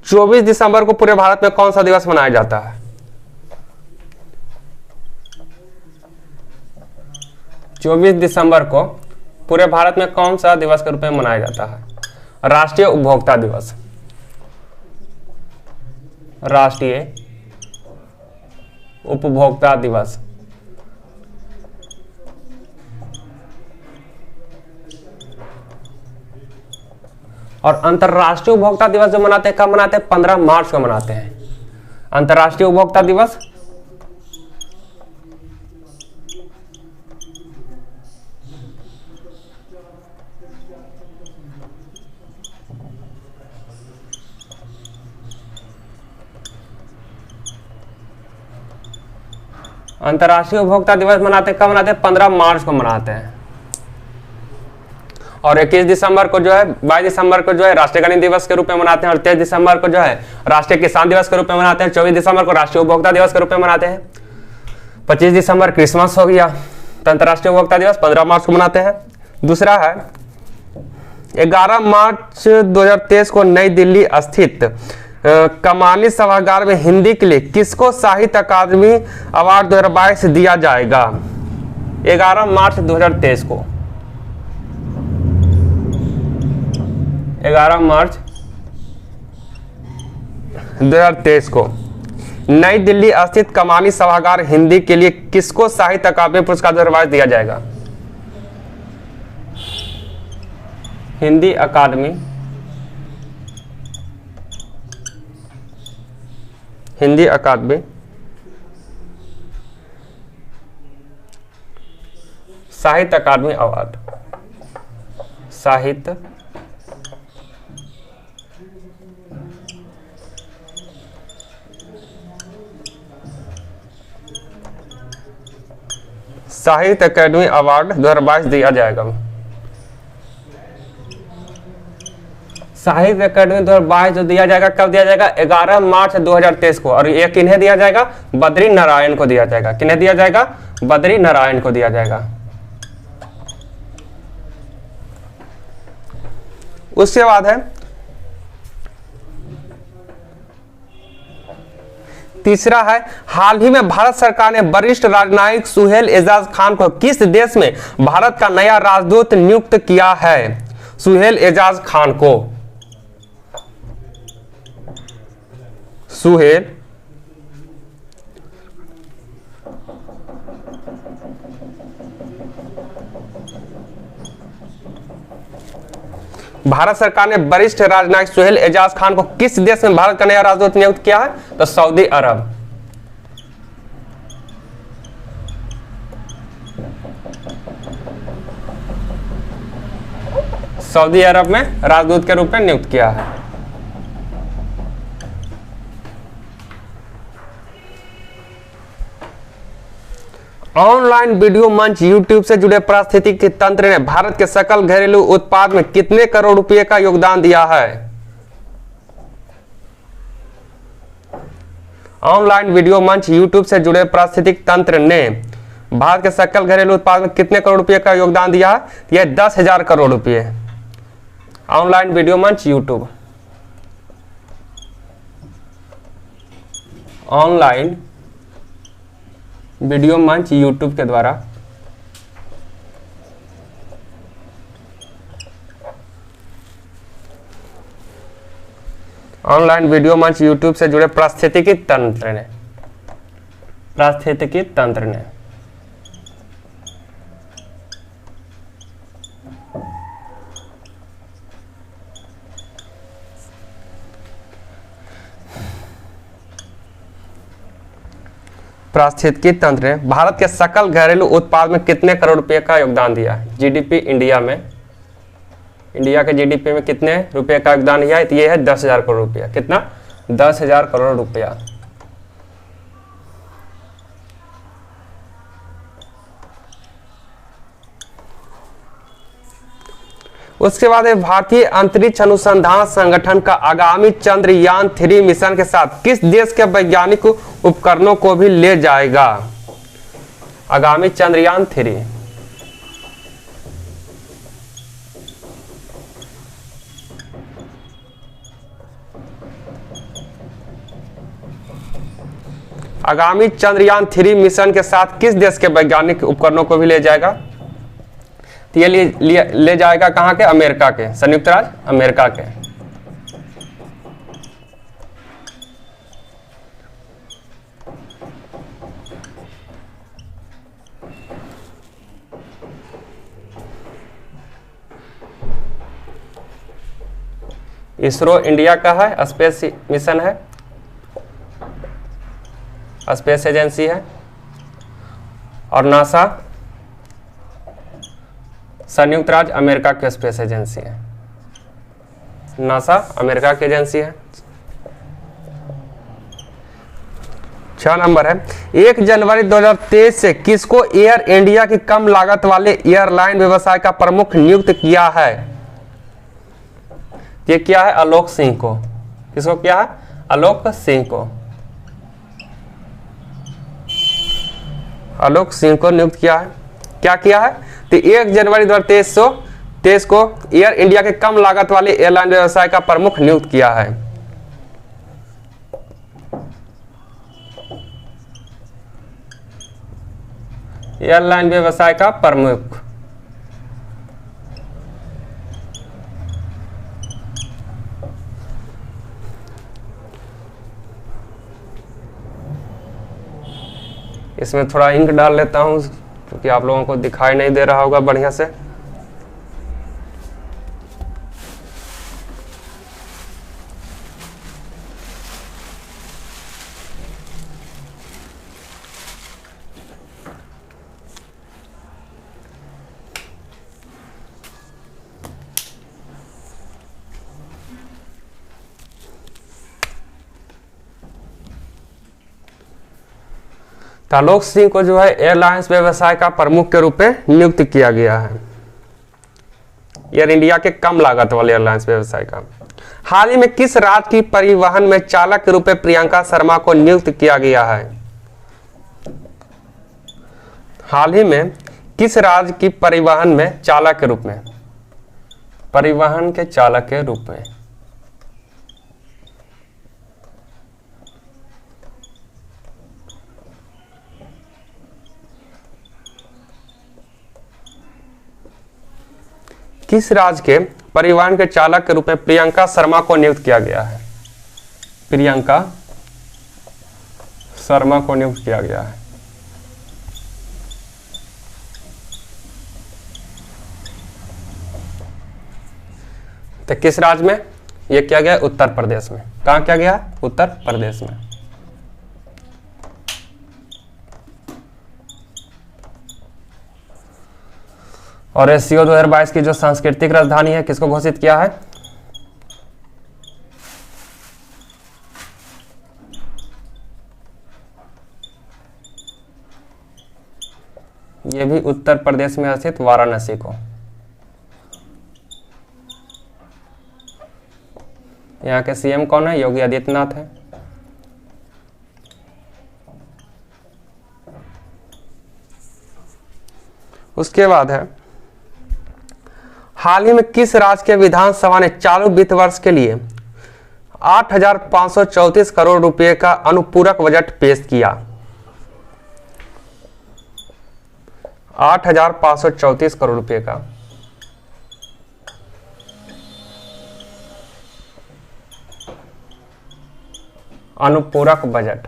चौबीस दिसंबर को पूरे भारत में कौन सा दिवस मनाया जाता है? 24 दिसंबर को पूरे भारत में कौन सा दिवस के रूप में मनाया जाता है? राष्ट्रीय उपभोक्ता दिवस। राष्ट्रीय उपभोक्ता दिवस। और अंतरराष्ट्रीय उपभोक्ता दिवस जो मनाते हैं कब मनाते हैं? 15 मार्च को मनाते हैं अंतरराष्ट्रीय उपभोक्ता दिवस। अंतरराष्ट्रीय उपभोक्ता दिवस मनाते कब मनाते हैं? 15 मार्च को मनाते हैं। और 21 दिसंबर को जो है 22 दिसंबर को जो है राष्ट्रीय गणित दिवस के रूप में मनाते हैं। और 23 दिसंबर को जो है राष्ट्रीय किसान दिवस के रूप में मनाते हैं। 24 दिसंबर को राष्ट्रीय उपभोक्ता दिवस के रूप में मनाते हैं। 25 दिसंबर क्रिसमस हो गया। तो अंतरराष्ट्रीय उपभोक्ता दिवस 15 मार्च को मनाते हैं। दूसरा है 11 मार्च 2023 को नई दिल्ली स्थित कमानी सभागार में हिंदी के लिए किसको साहित्य अकादमी अवार्ड 2022 दिया जाएगा? 11 मार्च 2023 को 11 मार्च 2023 को नई दिल्ली स्थित कमानी सभागार हिंदी के लिए किसको साहित्य अकादमी पुरस्कार 2022 दिया जाएगा? हिंदी अकादमी साहित्य अकादमी अवार्ड। साहित्य अकादमी अवार्ड 2022 दिया जाएगा। साहित्य अकादमी 2022 जो दिया जाएगा कब दिया जाएगा? 11 मार्च 2023 को। और ये किन्हें दिया जाएगा? बद्री नारायण को दिया जाएगा। किन्हें दिया जाएगा? बद्री नारायण को दिया जाएगा। उसके बाद है तीसरा है हाल ही में भारत सरकार ने वरिष्ठ राजनयिक सुहेल एजाज खान को किस देश में भारत का नया राजदूत नियुक्त किया है? सुहेल एजाज खान को सुहेल भारत सरकार ने वरिष्ठ राजनयिक सुहेल एजाज खान को किस देश में भारत का नया राजदूत नियुक्त किया है? तो सऊदी अरब। सऊदी अरब में राजदूत के रूप में नियुक्त किया है। ऑनलाइन वीडियो मंच यूट्यूब से जुड़े पारिस्थितिकी तंत्र ने भारत के सकल घरेलू उत्पाद में कितने करोड़ रुपए का योगदान दिया है? ऑनलाइन वीडियो मंच यूट्यूब से जुड़े पारिस्थितिकी तंत्र ने भारत के सकल घरेलू उत्पाद में कितने करोड़ रुपए का योगदान दिया है? यह 10,000 करोड़ रुपए। ऑनलाइन वीडियो मंच यूट्यूब, ऑनलाइन वीडियो मंच यूट्यूब के द्वारा ऑनलाइन वीडियो मंच यूट्यूब से जुड़े पारिस्थितिकी तंत्र ने भारत के सकल घरेलू उत्पाद में कितने करोड़ रुपए का योगदान दिया है? जीडीपी इंडिया के जीडीपी में कितने रुपए का योगदान दिया है? ये है 10,000 करोड़ रुपया। कितना? 10,000 करोड़ रुपया। उसके बाद भारतीय अंतरिक्ष अनुसंधान संगठन का आगामी चंद्रयान 3 मिशन के साथ किस देश के वैज्ञानिक उपकरणों को भी ले जाएगा? आगामी चंद्रयान 3 आगामी चंद्रयान 3 मिशन के साथ किस देश के वैज्ञानिक उपकरणों को भी ले जाएगा? तो ये ले जाएगा कहां के? अमेरिका के, संयुक्त राज्य अमेरिका के। इसरो इंडिया का है, स्पेस मिशन है, स्पेस एजेंसी है। और नासा संयुक्त राज्य अमेरिका की स्पेस एजेंसी है। नासा अमेरिका की एजेंसी है। 6 नंबर है, 1 जनवरी 2023 से किसको एयर इंडिया की कम लागत वाले एयरलाइन व्यवसाय का प्रमुख नियुक्त किया है? ये क्या है? आलोक सिंह को। किसको किया है? आलोक सिंह को। आलोक सिंह को नियुक्त किया है। क्या किया है? तो 1 जनवरी 2023 को एयर इंडिया के कम लागत वाले एयरलाइन व्यवसाय का प्रमुख नियुक्त किया है। एयरलाइन व्यवसाय का प्रमुख। इसमें थोड़ा इंक डाल लेता हूं क्योंकि आप लोगों को दिखाई नहीं दे रहा होगा बढ़िया से। आलोक सिंह को जो है एयरलाइंस व्यवसाय का प्रमुख के रूप में नियुक्त किया गया है, एयर इंडिया के कम लागत वाले एयरलाइंस व्यवसाय का। हाल ही में किस राज्य की परिवहन में चालक के रूप में प्रियंका शर्मा को नियुक्त किया गया है? हाल ही में किस राज्य की परिवहन में चालक के रूप में, परिवहन के चालक के रूप में किस राज्य के परिवहन के चालक के रूप में प्रियंका शर्मा को नियुक्त किया गया है? प्रियंका शर्मा को नियुक्त किया गया है। तो किस राज्य में यह किया गया? उत्तर प्रदेश में। कहां किया गया? उत्तर प्रदेश में। और एससीओ 2022 की जो सांस्कृतिक राजधानी है किसको घोषित किया है? यह भी उत्तर प्रदेश में स्थित वाराणसी को। यहाँ के सीएम कौन है? योगी आदित्यनाथ है। उसके बाद है, हाल ही में किस राज्य के विधानसभा ने चालू वित्त वर्ष के लिए 8,534 करोड़ रुपए का अनुपूरक बजट पेश किया? 8,534 करोड़ रुपए का अनुपूरक बजट।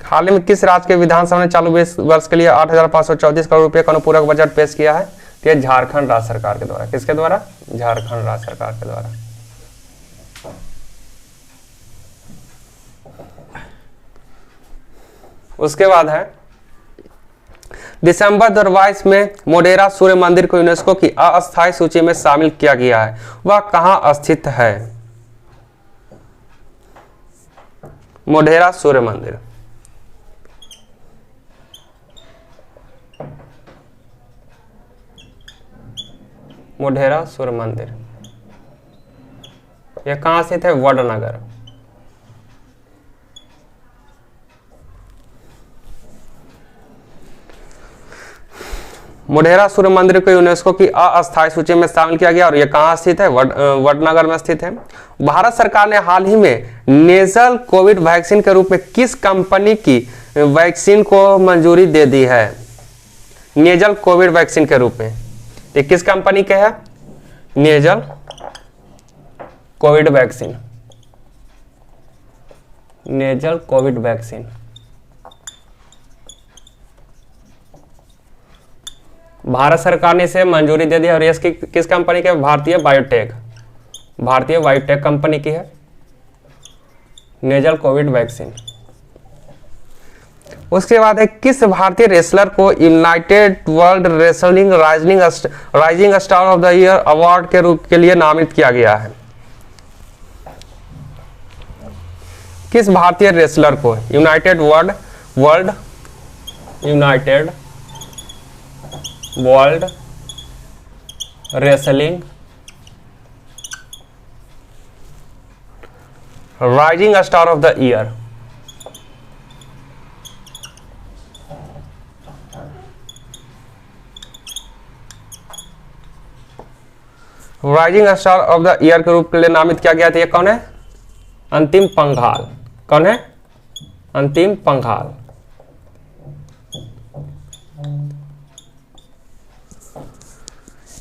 हाल ही में किस राज्य के विधानसभा ने चालू वर्ष के लिए 8,534 करोड़ रुपए का अनुपूरक बजट पेश किया है? तो यह झारखंड राज्य सरकार के द्वारा। किसके द्वारा? झारखंड राज्य सरकार के द्वारा। उसके बाद है, दिसंबर 2022 में मोढेरा सूर्य मंदिर को यूनेस्को की अस्थायी सूची में शामिल किया गया है, वह कहां स्थित है? मोढेरा सूर्य मंदिर। मोढेरा सूर्य मंदिर यह कहां स्थित है? वडनगर। मोढेरा सूर्य मंदिर को यूनेस्को की अस्थायी सूची में शामिल किया गया और यह कहां स्थित है? वडनगर में स्थित है। भारत सरकार ने हाल ही में नेजल कोविड वैक्सीन के रूप में किस कंपनी की वैक्सीन को मंजूरी दे दी है? नेजल कोविड वैक्सीन के रूप में ये किस कंपनी के है? Nasal Covid vaccine. Nasal Covid vaccine Bharat सरकार ने इसे मंजूरी दे दी और इसकी किस कंपनी के? भारतीय बायोटेक। भारतीय बायोटेक कंपनी की है नेजल कोविड वैक्सीन। उसके बाद है, किस भारतीय रेसलर को United world wrestling rising star of the year award के रूप के लिए नामित किया गया है? किस भारतीय रेसलर को United world wrestling rising star of the year rising star of the year के रूप के लिए नामित किया गया था? ये कौन है? अंतिम पंघाल। कौन है? अंतिम Panghal.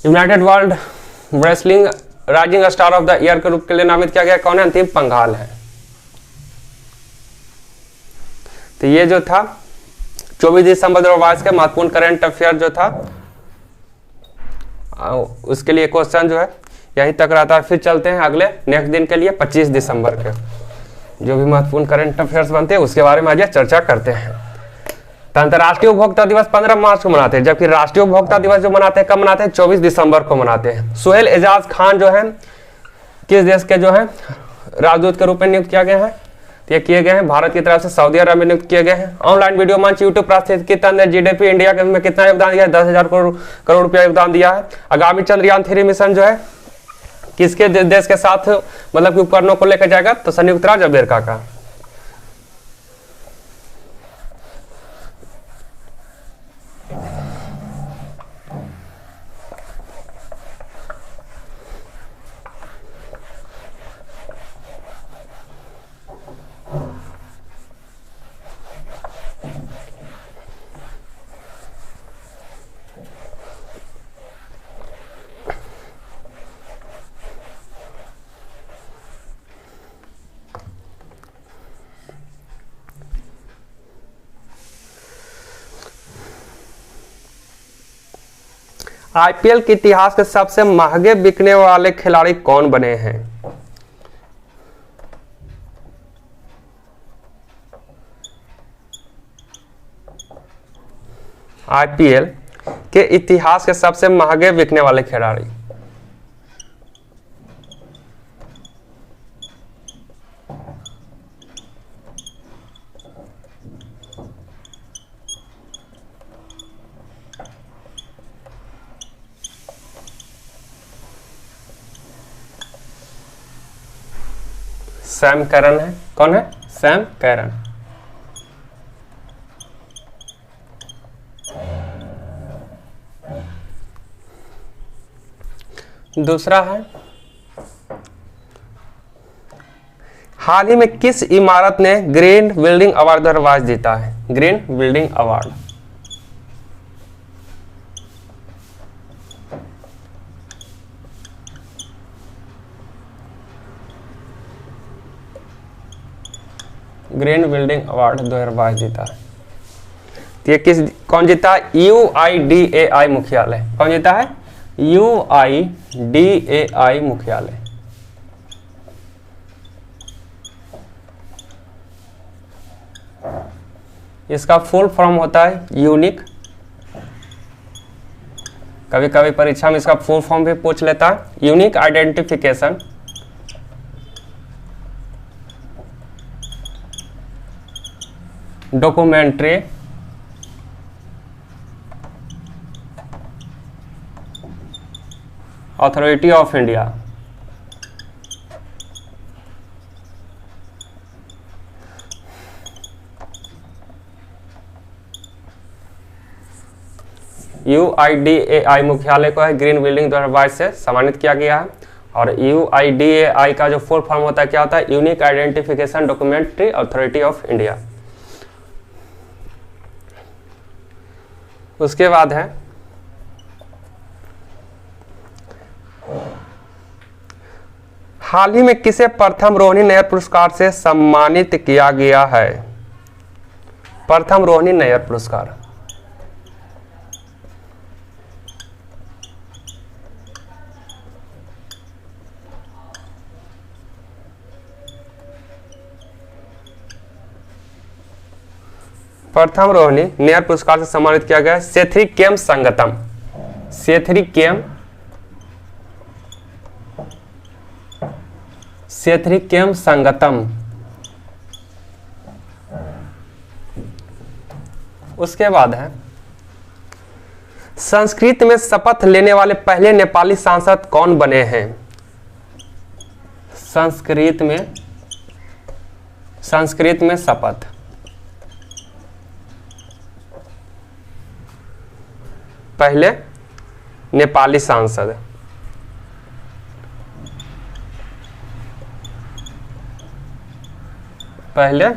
United world wrestling rising star of the year के रूप के लिए नामित किया गया कौन है? अंतिम पंघाल है। तो ये जो था 24 दिसंबर 2022 के महत्वपूर्ण करंट अफेयर जो था उसके लिए क्वेश्चन जो है यहीं तक रहता है। फिर चलते हैं अगले नेक्स्ट दिन के लिए 25 दिसंबर के जो भी महत्वपूर्ण करंट अफेयर्स बनते हैं उसके बारे में आज चर्चा करते हैं। तो अंतर्राष्ट्रीय उपभोक्ता दिवस 15 मार्च को मनाते हैं, जबकि राष्ट्रीय उपभोक्ता दिवस जो मनाते हैं कब मनाते हैं? 24 दिसंबर को मनाते हैं। सुहेल एजाज खान जो है किस देश के जो है राजदूत के रूप में नियुक्त किया गया है? ये किए गए हैं भारत की तरफ से सऊदी अरब में नियुक्त किए गए हैं। ऑनलाइन वीडियो मंच यूट्यूब प्रस्थित कितना जीडीपी इंडिया के में कितना योगदान दिया है? 10,000 करोड़ रुपया योगदान दिया है। आगामी चंद्रयान 3 मिशन जो है किसके देश के साथ मतलब कि उपकरणों को लेकर जाएगा? तो संयुक्त राज्य अमेरिका का। आईपीएल के इतिहास के सबसे महंगे बिकने वाले खिलाड़ी कौन बने हैं? आईपीएल के इतिहास के सबसे महंगे बिकने वाले खिलाड़ी सैम कैरन है। कौन है? Sam Curran. दूसरा है, हाल ही में किस इमारत ने ग्रीन बिल्डिंग अवार्ड दरवाज जीता है? Green building award. Green building award 2022 जीता है। ये कौन जीता है? UIDAI मुख्यालय। कौन जीता है? UIDAI मुख्यालय। इसका फुल फॉर्म होता है यूनिक। कभी कभी परीक्षा में इसका फुल फॉर्म भी पूछ लेता है, unique identification documentary authority of India. UIDAI मुख्यालय को है ग्रीन बिल्डिंग 2022 से सम्मानित किया गया है। और UIDAI का जो फुल फॉर्म होता है क्या होता है? Unique identification documentary authority of India. उसके बाद है, हाल ही में किसे प्रथम रोहिणी नैयर पुरस्कार से सम्मानित किया गया है? प्रथम रोहिणी नैयर पुरस्कार। प्रथम रोहिणी नैयर पुरस्कार से सम्मानित किया गया सेथ्री-केम संगतम। सेथ्री-केम संगतम। उसके बाद है, संस्कृत में शपथ लेने वाले पहले नेपाली सांसद कौन बने हैं? संस्कृत में शपथ। पहले नेपाली सांसद। पहले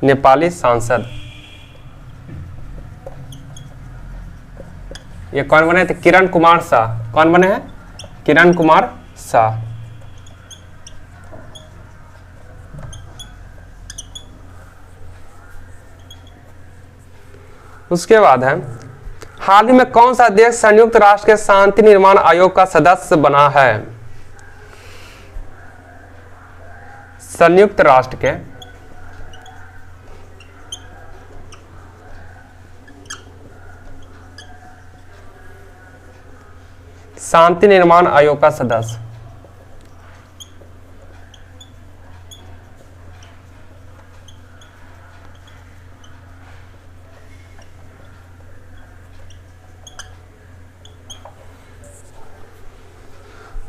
नेपाली सांसद ये कौन बने थे? किरण कुमार शाह। कौन बने हैं? किरण कुमार शाह। उसके बाद है, हाल ही में कौन सा देश संयुक्त राष्ट्र के शांति निर्माण आयोग का सदस्य बना है? संयुक्त राष्ट्र के शांति निर्माण आयोग का सदस्य।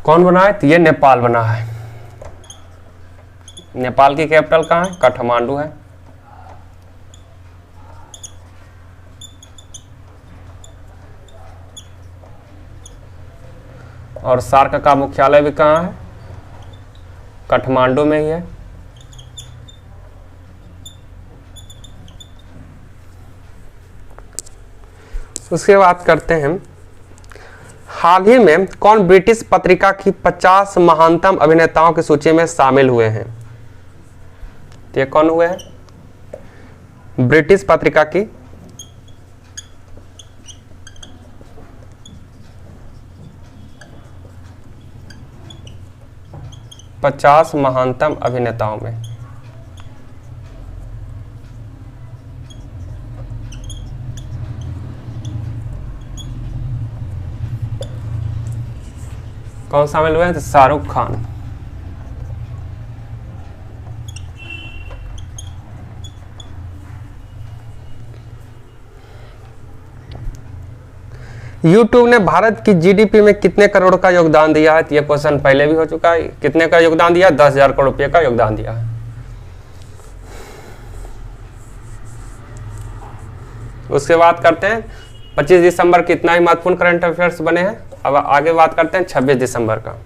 कौन बना है? तो ये नेपाल बना है। नेपाल की कैपिटल कहाँ है? काठमांडू है। और सार्क का मुख्यालय भी कहाँ है? काठमांडू में ही है। उसके बाद करते हैं, हाल ही में कौन ब्रिटिश पत्रिका की 50 महानतम अभिनेताओं की सूची में शामिल हुए हैं? ये कौन हुए हैं? ब्रिटिश पत्रिका की 50 महानतम अभिनेताओं में। कौन शामिल हुए हैं? तो शाहरुख खान। YouTube ने भारत की GDP में कितने करोड़ का योगदान दिया है? तो यह क्वेश्चन पहले भी हो चुका है। कितने का योगदान दिया? 10,000 करोड़ रुपए का योगदान दिया है। उसके बाद करते हैं 25 दिसंबर कितना ही महत्वपूर्ण करंट अफेयर्स बने हैं। अब आगे बात करते हैं 26 दिसंबर का।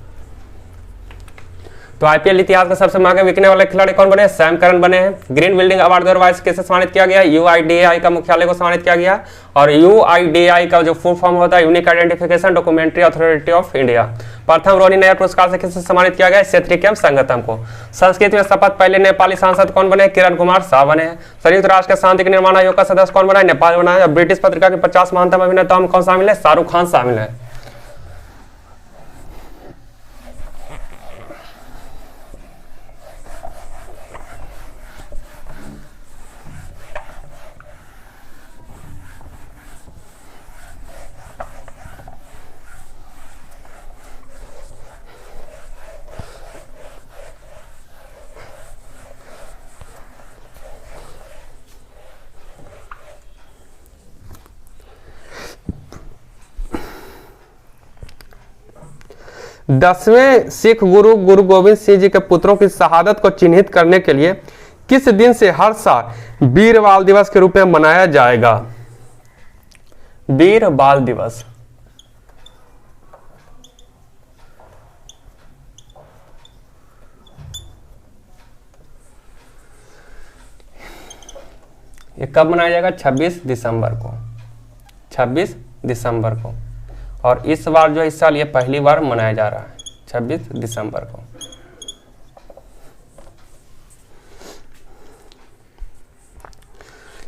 तो आईपीएल इतिहास का सबसे महंगे बिकने वाले खिलाड़ी कौन बने? सैम करन बने हैं। ग्रीन बिल्डिंग अवार्ड 2022 किसे सम्मानित किया गया? यूआईडीएआई का मुख्यालय को सम्मानित किया गया। और यूआईडीएआई का जो फुल फॉर्म होता है unique identification documentary authority of India. प्रथम रोनी नायर पुरस्कार से किसे सम्मानित किया गया? सेत्रिकेम संगतम को। संस्कृत में शपथ पहले नेपाली सांसद कौन बने? किरण कुमार शाह बने हैं। संयुक्त राष्ट्र के शांति के निर्माण आयोग का सदस्य कौन बना है? नेपाल बना है। ब्रिटिश पत्रिका के 50 महानतम अभिनेताओं में कौन शामिल है? शाहरुख खान शामिल है। दसवें सिख गुरु गुरु गोविंद सिंह जी के पुत्रों की शहादत को चिन्हित करने के लिए किस दिन से हर साल वीर बाल दिवस के रूप में मनाया जाएगा? वीर बाल दिवस ये कब मनाया जाएगा? 26 दिसंबर को। 26 दिसंबर को। और इस बार जो इस साल ये पहली बार मनाया जा रहा है 26 दिसंबर को।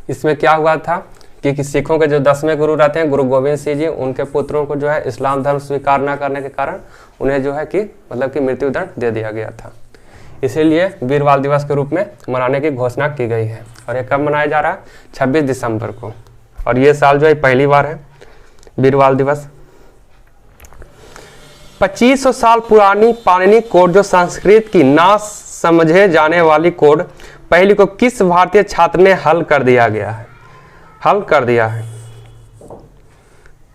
इसमें क्या हुआ था कि सिखों के जो 10वें गुरु रहते हैं गुरु गोविंद सिंह जी, उनके पुत्रों को जो है इस्लाम धर्म स्वीकार न करने के कारण उन्हें जो है कि मतलब कि मृत्यु दंड दे दिया गया था। इसीलिए वीर बाल दिवस के रूप में मनाने की घोषणा की गई है। और ये कब मनाया जा रहा है? 26 दिसंबर को। और ये साल जो है पहली बार है वीर बाल दिवस। 2500 साल पुरानी पाणिनि कोड जो संस्कृत की ना समझे जाने वाली कोड पहली को किस भारतीय छात्र ने हल कर दिया है?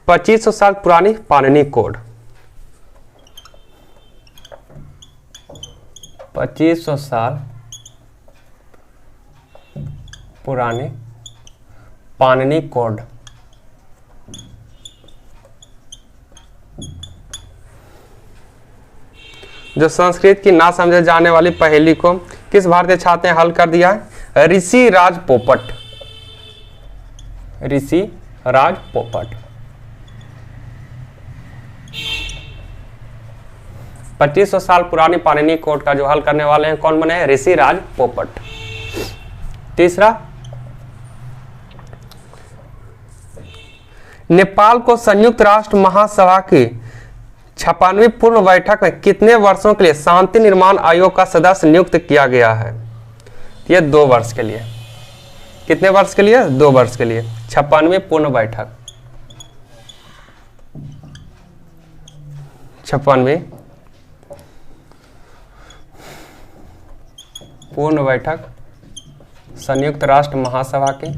2500 साल पुरानी पाणिनि कोड। 2500 साल पुरानी पाणिनि कोड जो संस्कृत की ना समझे जाने वाली पहेली को किस भारतीय छात्र ने हल कर दिया है? ऋषि राज पोपट। ऋषि राज पोपट। 2500 साल पुरानी पाणिनि कोड का जो हल करने वाले हैं कौन बने हैं? ऋषि राज पोपट। तीसरा, नेपाल को संयुक्त राष्ट्र महासभा की 56वीं पूर्ण बैठक में कितने वर्षों के लिए शांति निर्माण आयोग का सदस्य नियुक्त किया गया है? यह 2 वर्ष के लिए। कितने वर्ष के लिए? 2 वर्ष के लिए। 56वीं पूर्ण बैठक। 56वीं पूर्ण बैठक संयुक्त राष्ट्र महासभा की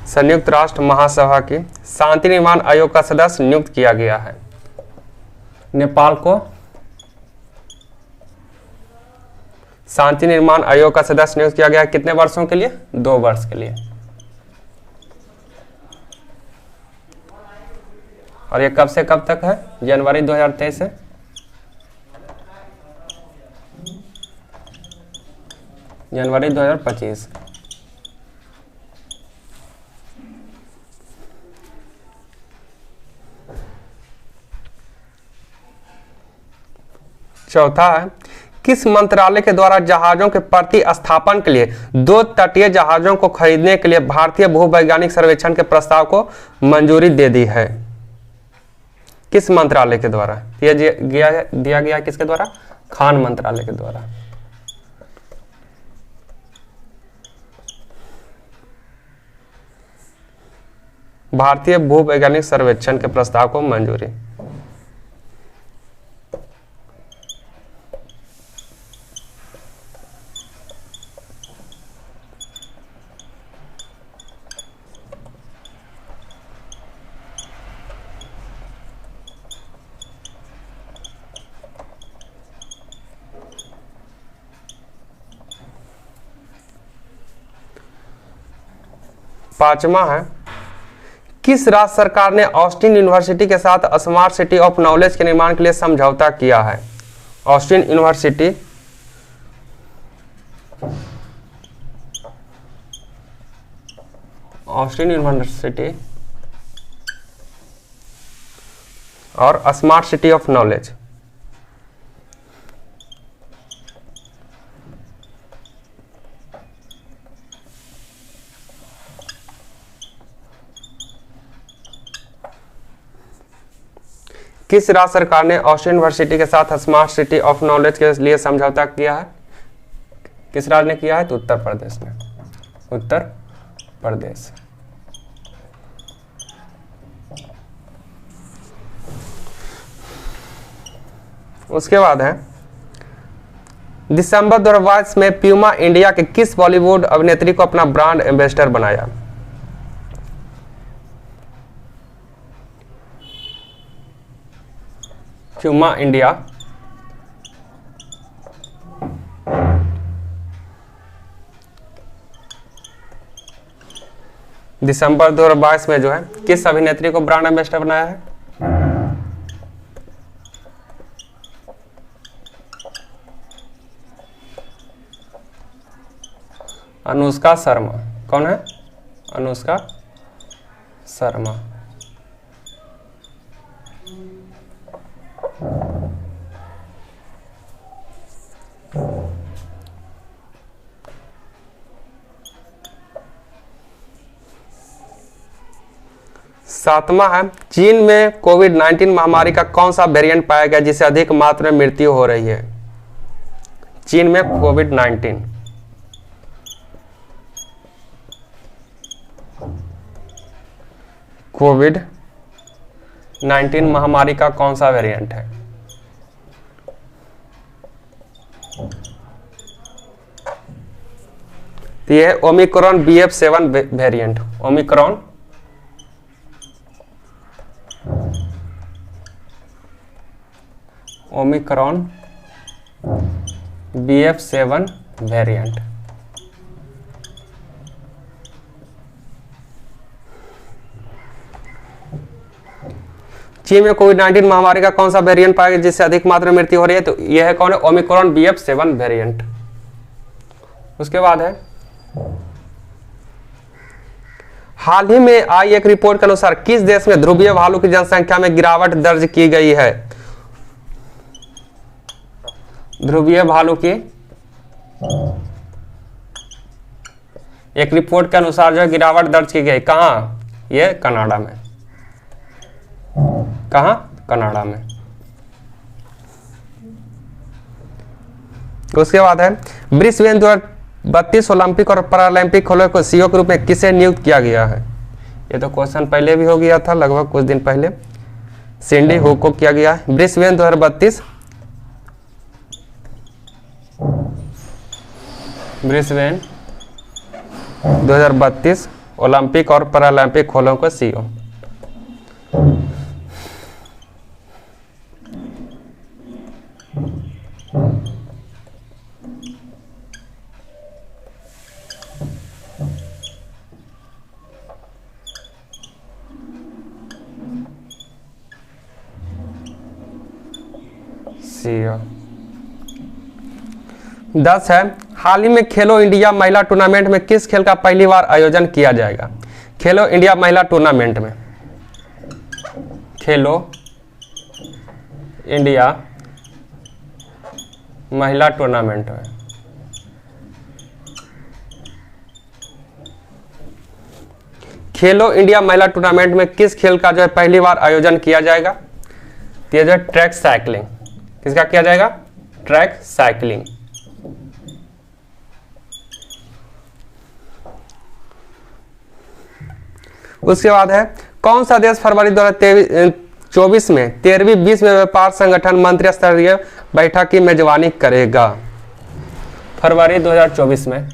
संयुक्त राष्ट्र महासभा की शांति निर्माण आयोग का सदस्य नियुक्त किया गया है। नेपाल को शांति निर्माण आयोग का सदस्य नियुक्त किया गया है कितने वर्षों के लिए? 2 वर्ष के लिए। और ये कब से कब तक है? जनवरी 2023 से जनवरी 2025। चौथा है, किस मंत्रालय के द्वारा जहाजों के प्रतिस्थापन के लिए 2 तटीय जहाजों को खरीदने के लिए भारतीय भूवैज्ञानिक सर्वेक्षण के प्रस्ताव को मंजूरी दे दी है? किस मंत्रालय के द्वारा दिया गया है? किसके द्वारा? खान मंत्रालय के द्वारा। भारतीय भूवैज्ञानिक सर्वेक्षण के प्रस्ताव को मंजूरी। 5वां है, किस राज्य सरकार ने ऑस्टिन यूनिवर्सिटी के साथ स्मार्ट सिटी ऑफ नॉलेज के निर्माण के लिए समझौता किया है? ऑस्टिन यूनिवर्सिटी और स्मार्ट सिटी ऑफ नॉलेज। किस राज्य सरकार ने ऑस्टिन यूनिवर्सिटी के साथ स्मार्ट सिटी ऑफ नॉलेज के लिए समझौता किया है? किस राज्य ने किया है? तो उत्तर प्रदेश ने। उत्तर प्रदेश। उसके बाद है, दिसंबर 2022 में प्यूमा इंडिया के किस बॉलीवुड अभिनेत्री को अपना ब्रांड एम्बेसडर बनाया? प्यूमा इंडिया दिसंबर 2022 में जो है किस अभिनेत्री को ब्रांड एम्बेसडर बनाया है? अनुष्का शर्मा। कौन है? अनुष्का शर्मा। सातवां है, चीन में कोविड-19 महामारी का कौन सा वेरिएंट पाया गया जिससे अधिक मात्रा में मृत्यु हो रही है? चीन में कोविड-19 महामारी का कौन सा वेरिएंट है? तो यह है Omicron BF7 variant. Omicron BF7 variant. चीन में कोविड-19 महामारी का कौन सा वेरिएंट पाया गया जिससे अधिक मात्रा में मृत्यु हो रही है? तो यह है कौन है? Omicron BF7 variant. उसके बाद है, हाल ही में आई एक रिपोर्ट के अनुसार किस देश में ध्रुवीय भालू की जनसंख्या में गिरावट दर्ज की गई है? ध्रुवीय भालू की एक रिपोर्ट के अनुसार जो गिरावट दर्ज की गई, कहां? ये कनाडा में। कहां? कनाडा में। उसके बाद है, ब्रिस्बेन 2032 ओलंपिक और पैरालंपिक खेलों को सीईओ के रूप में किसे नियुक्त किया गया है? ये तो क्वेश्चन पहले भी हो गया था, लगभग कुछ दिन पहले। सिंडी हुक को किया गया है। ब्रिस्बेन 2032 ओलंपिक और पैरालंपिक खेलों को सीईओ। सीईओ। 10 है, हाल ही में खेलो इंडिया महिला टूर्नामेंट में किस खेल का पहली बार आयोजन किया जाएगा? खेलो इंडिया महिला टूर्नामेंट में, खेलो इंडिया महिला टूर्नामेंट में खेलो इंडिया महिला टूर्नामेंट में किस खेल का जो है पहली बार आयोजन किया जाएगा? तो ये जो ट्रैक साइकिलिंग। किसका किया जाएगा? Track cycling. उसके बाद है, कौन सा देश फरवरी 2024 में 13वीं विश्व व्यापार संगठन मंत्री स्तरीय बैठक की मेजबानी करेगा? फरवरी 2024 में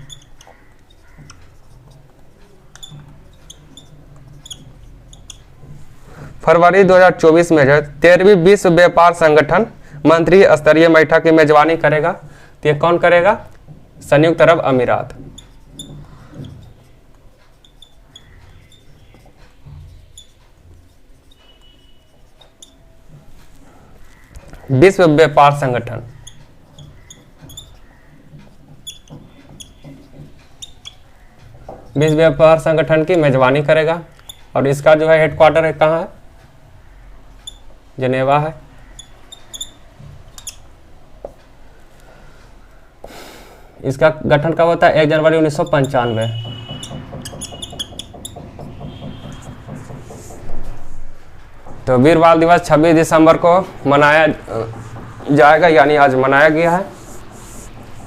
फरवरी 2024 में जो है 13वीं विश्व व्यापार संगठन मंत्री स्तरीय बैठक की मेजबानी करेगा। तो ये कौन करेगा? संयुक्त अरब अमीरात। विश्व व्यापार संगठन, विश्व व्यापार संगठन की मेजबानी करेगा और इसका जो है हेडक्वार्टर है कहाँ है, जिनेवा है। इसका गठन कब होता है, 1 जनवरी 1995। तो वीर बाल दिवस 26 दिसंबर को मनाया जाएगा, यानी आज मनाया गया है।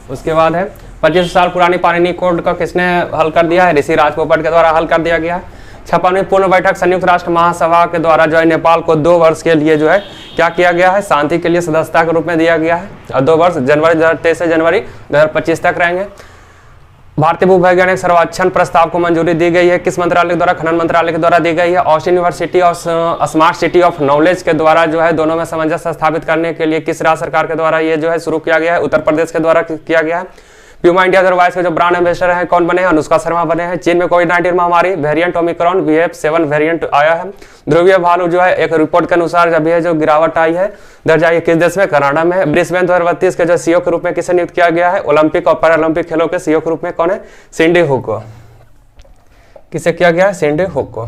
उसके बाद है 25 साल पुरानी पाणिनि कोड का किसने हल कर दिया है, ऋषि राजपोपट के द्वारा हल कर दिया गया है। 56वीं पूर्ण बैठक संयुक्त राष्ट्र महासभा के द्वारा जो है नेपाल को 2 वर्ष के लिए जो है क्या किया गया है, शांति के लिए सदस्यता के रूप में दिया गया है। और 2 वर्ष जनवरी 2023 से जनवरी 2025 तक रहेंगे। भारतीय भूवैज्ञानिक सर्वेक्षण प्रस्ताव को मंजूरी दी गई है, किस मंत्रालय के द्वारा, खनन मंत्रालय के द्वारा दी गई है। ऑस्टिन यूनिवर्सिटी और स्मार्ट सिटी ऑफ नॉलेज के द्वारा जो है दोनों में सामंजस्य स्थापित करने के लिए किस राज्य सरकार के द्वारा ये जो है शुरू किया गया है, उत्तर प्रदेश के द्वारा किया गया है। प्यूमा इंडिया एयरवाइज के जो ब्रांड एम्बेसडर हैं कौन बने हैं, अनुष्का शर्मा बने हैं। चीन में कोविड-19 महामारी वेरिएंट ओमिक्रॉन VF7 वेरिएंट आया है। ध्रुवीय भालू जो है एक रिपोर्ट के अनुसार अभी है जो गिरावट आई है दर्ज आई है, किस देश में, कनाडा में। ब्रिस्बेन 2032 के जो सीईओ के रूप में किसे नियुक्त किया गया है, ओलंपिक और पैरालंपिक खेलों के सीईओ के रूप में कौन है, सिंडी हुक को। किसे किया गया है, सिंडी हुक को।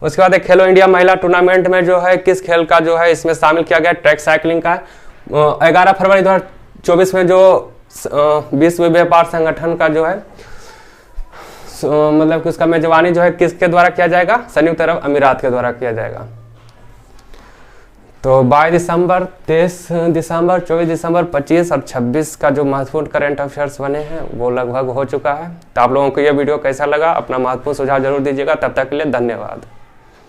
उसके बाद एक खेलो इंडिया महिला टूर्नामेंट में जो है किस खेल का जो है इसमें शामिल किया गया, ट्रैक साइकिलिंग का। 11 फरवरी 2024 में जो विश्व व्यापार संगठन का जो है मतलब कि उसका मेजबानी जो है किसके द्वारा किया जाएगा, संयुक्त अरब अमीरात के द्वारा किया जाएगा। तो 22 दिसंबर, 23 दिसंबर, 24 दिसंबर, 25 और 26 का जो महत्वपूर्ण करंट अफेयर्स बने हैं वो लगभग हो चुका है। तो आप लोगों को यह वीडियो कैसा लगा, अपना महत्वपूर्ण सुझाव जरूर दीजिएगा। तब तक के लिए धन्यवाद।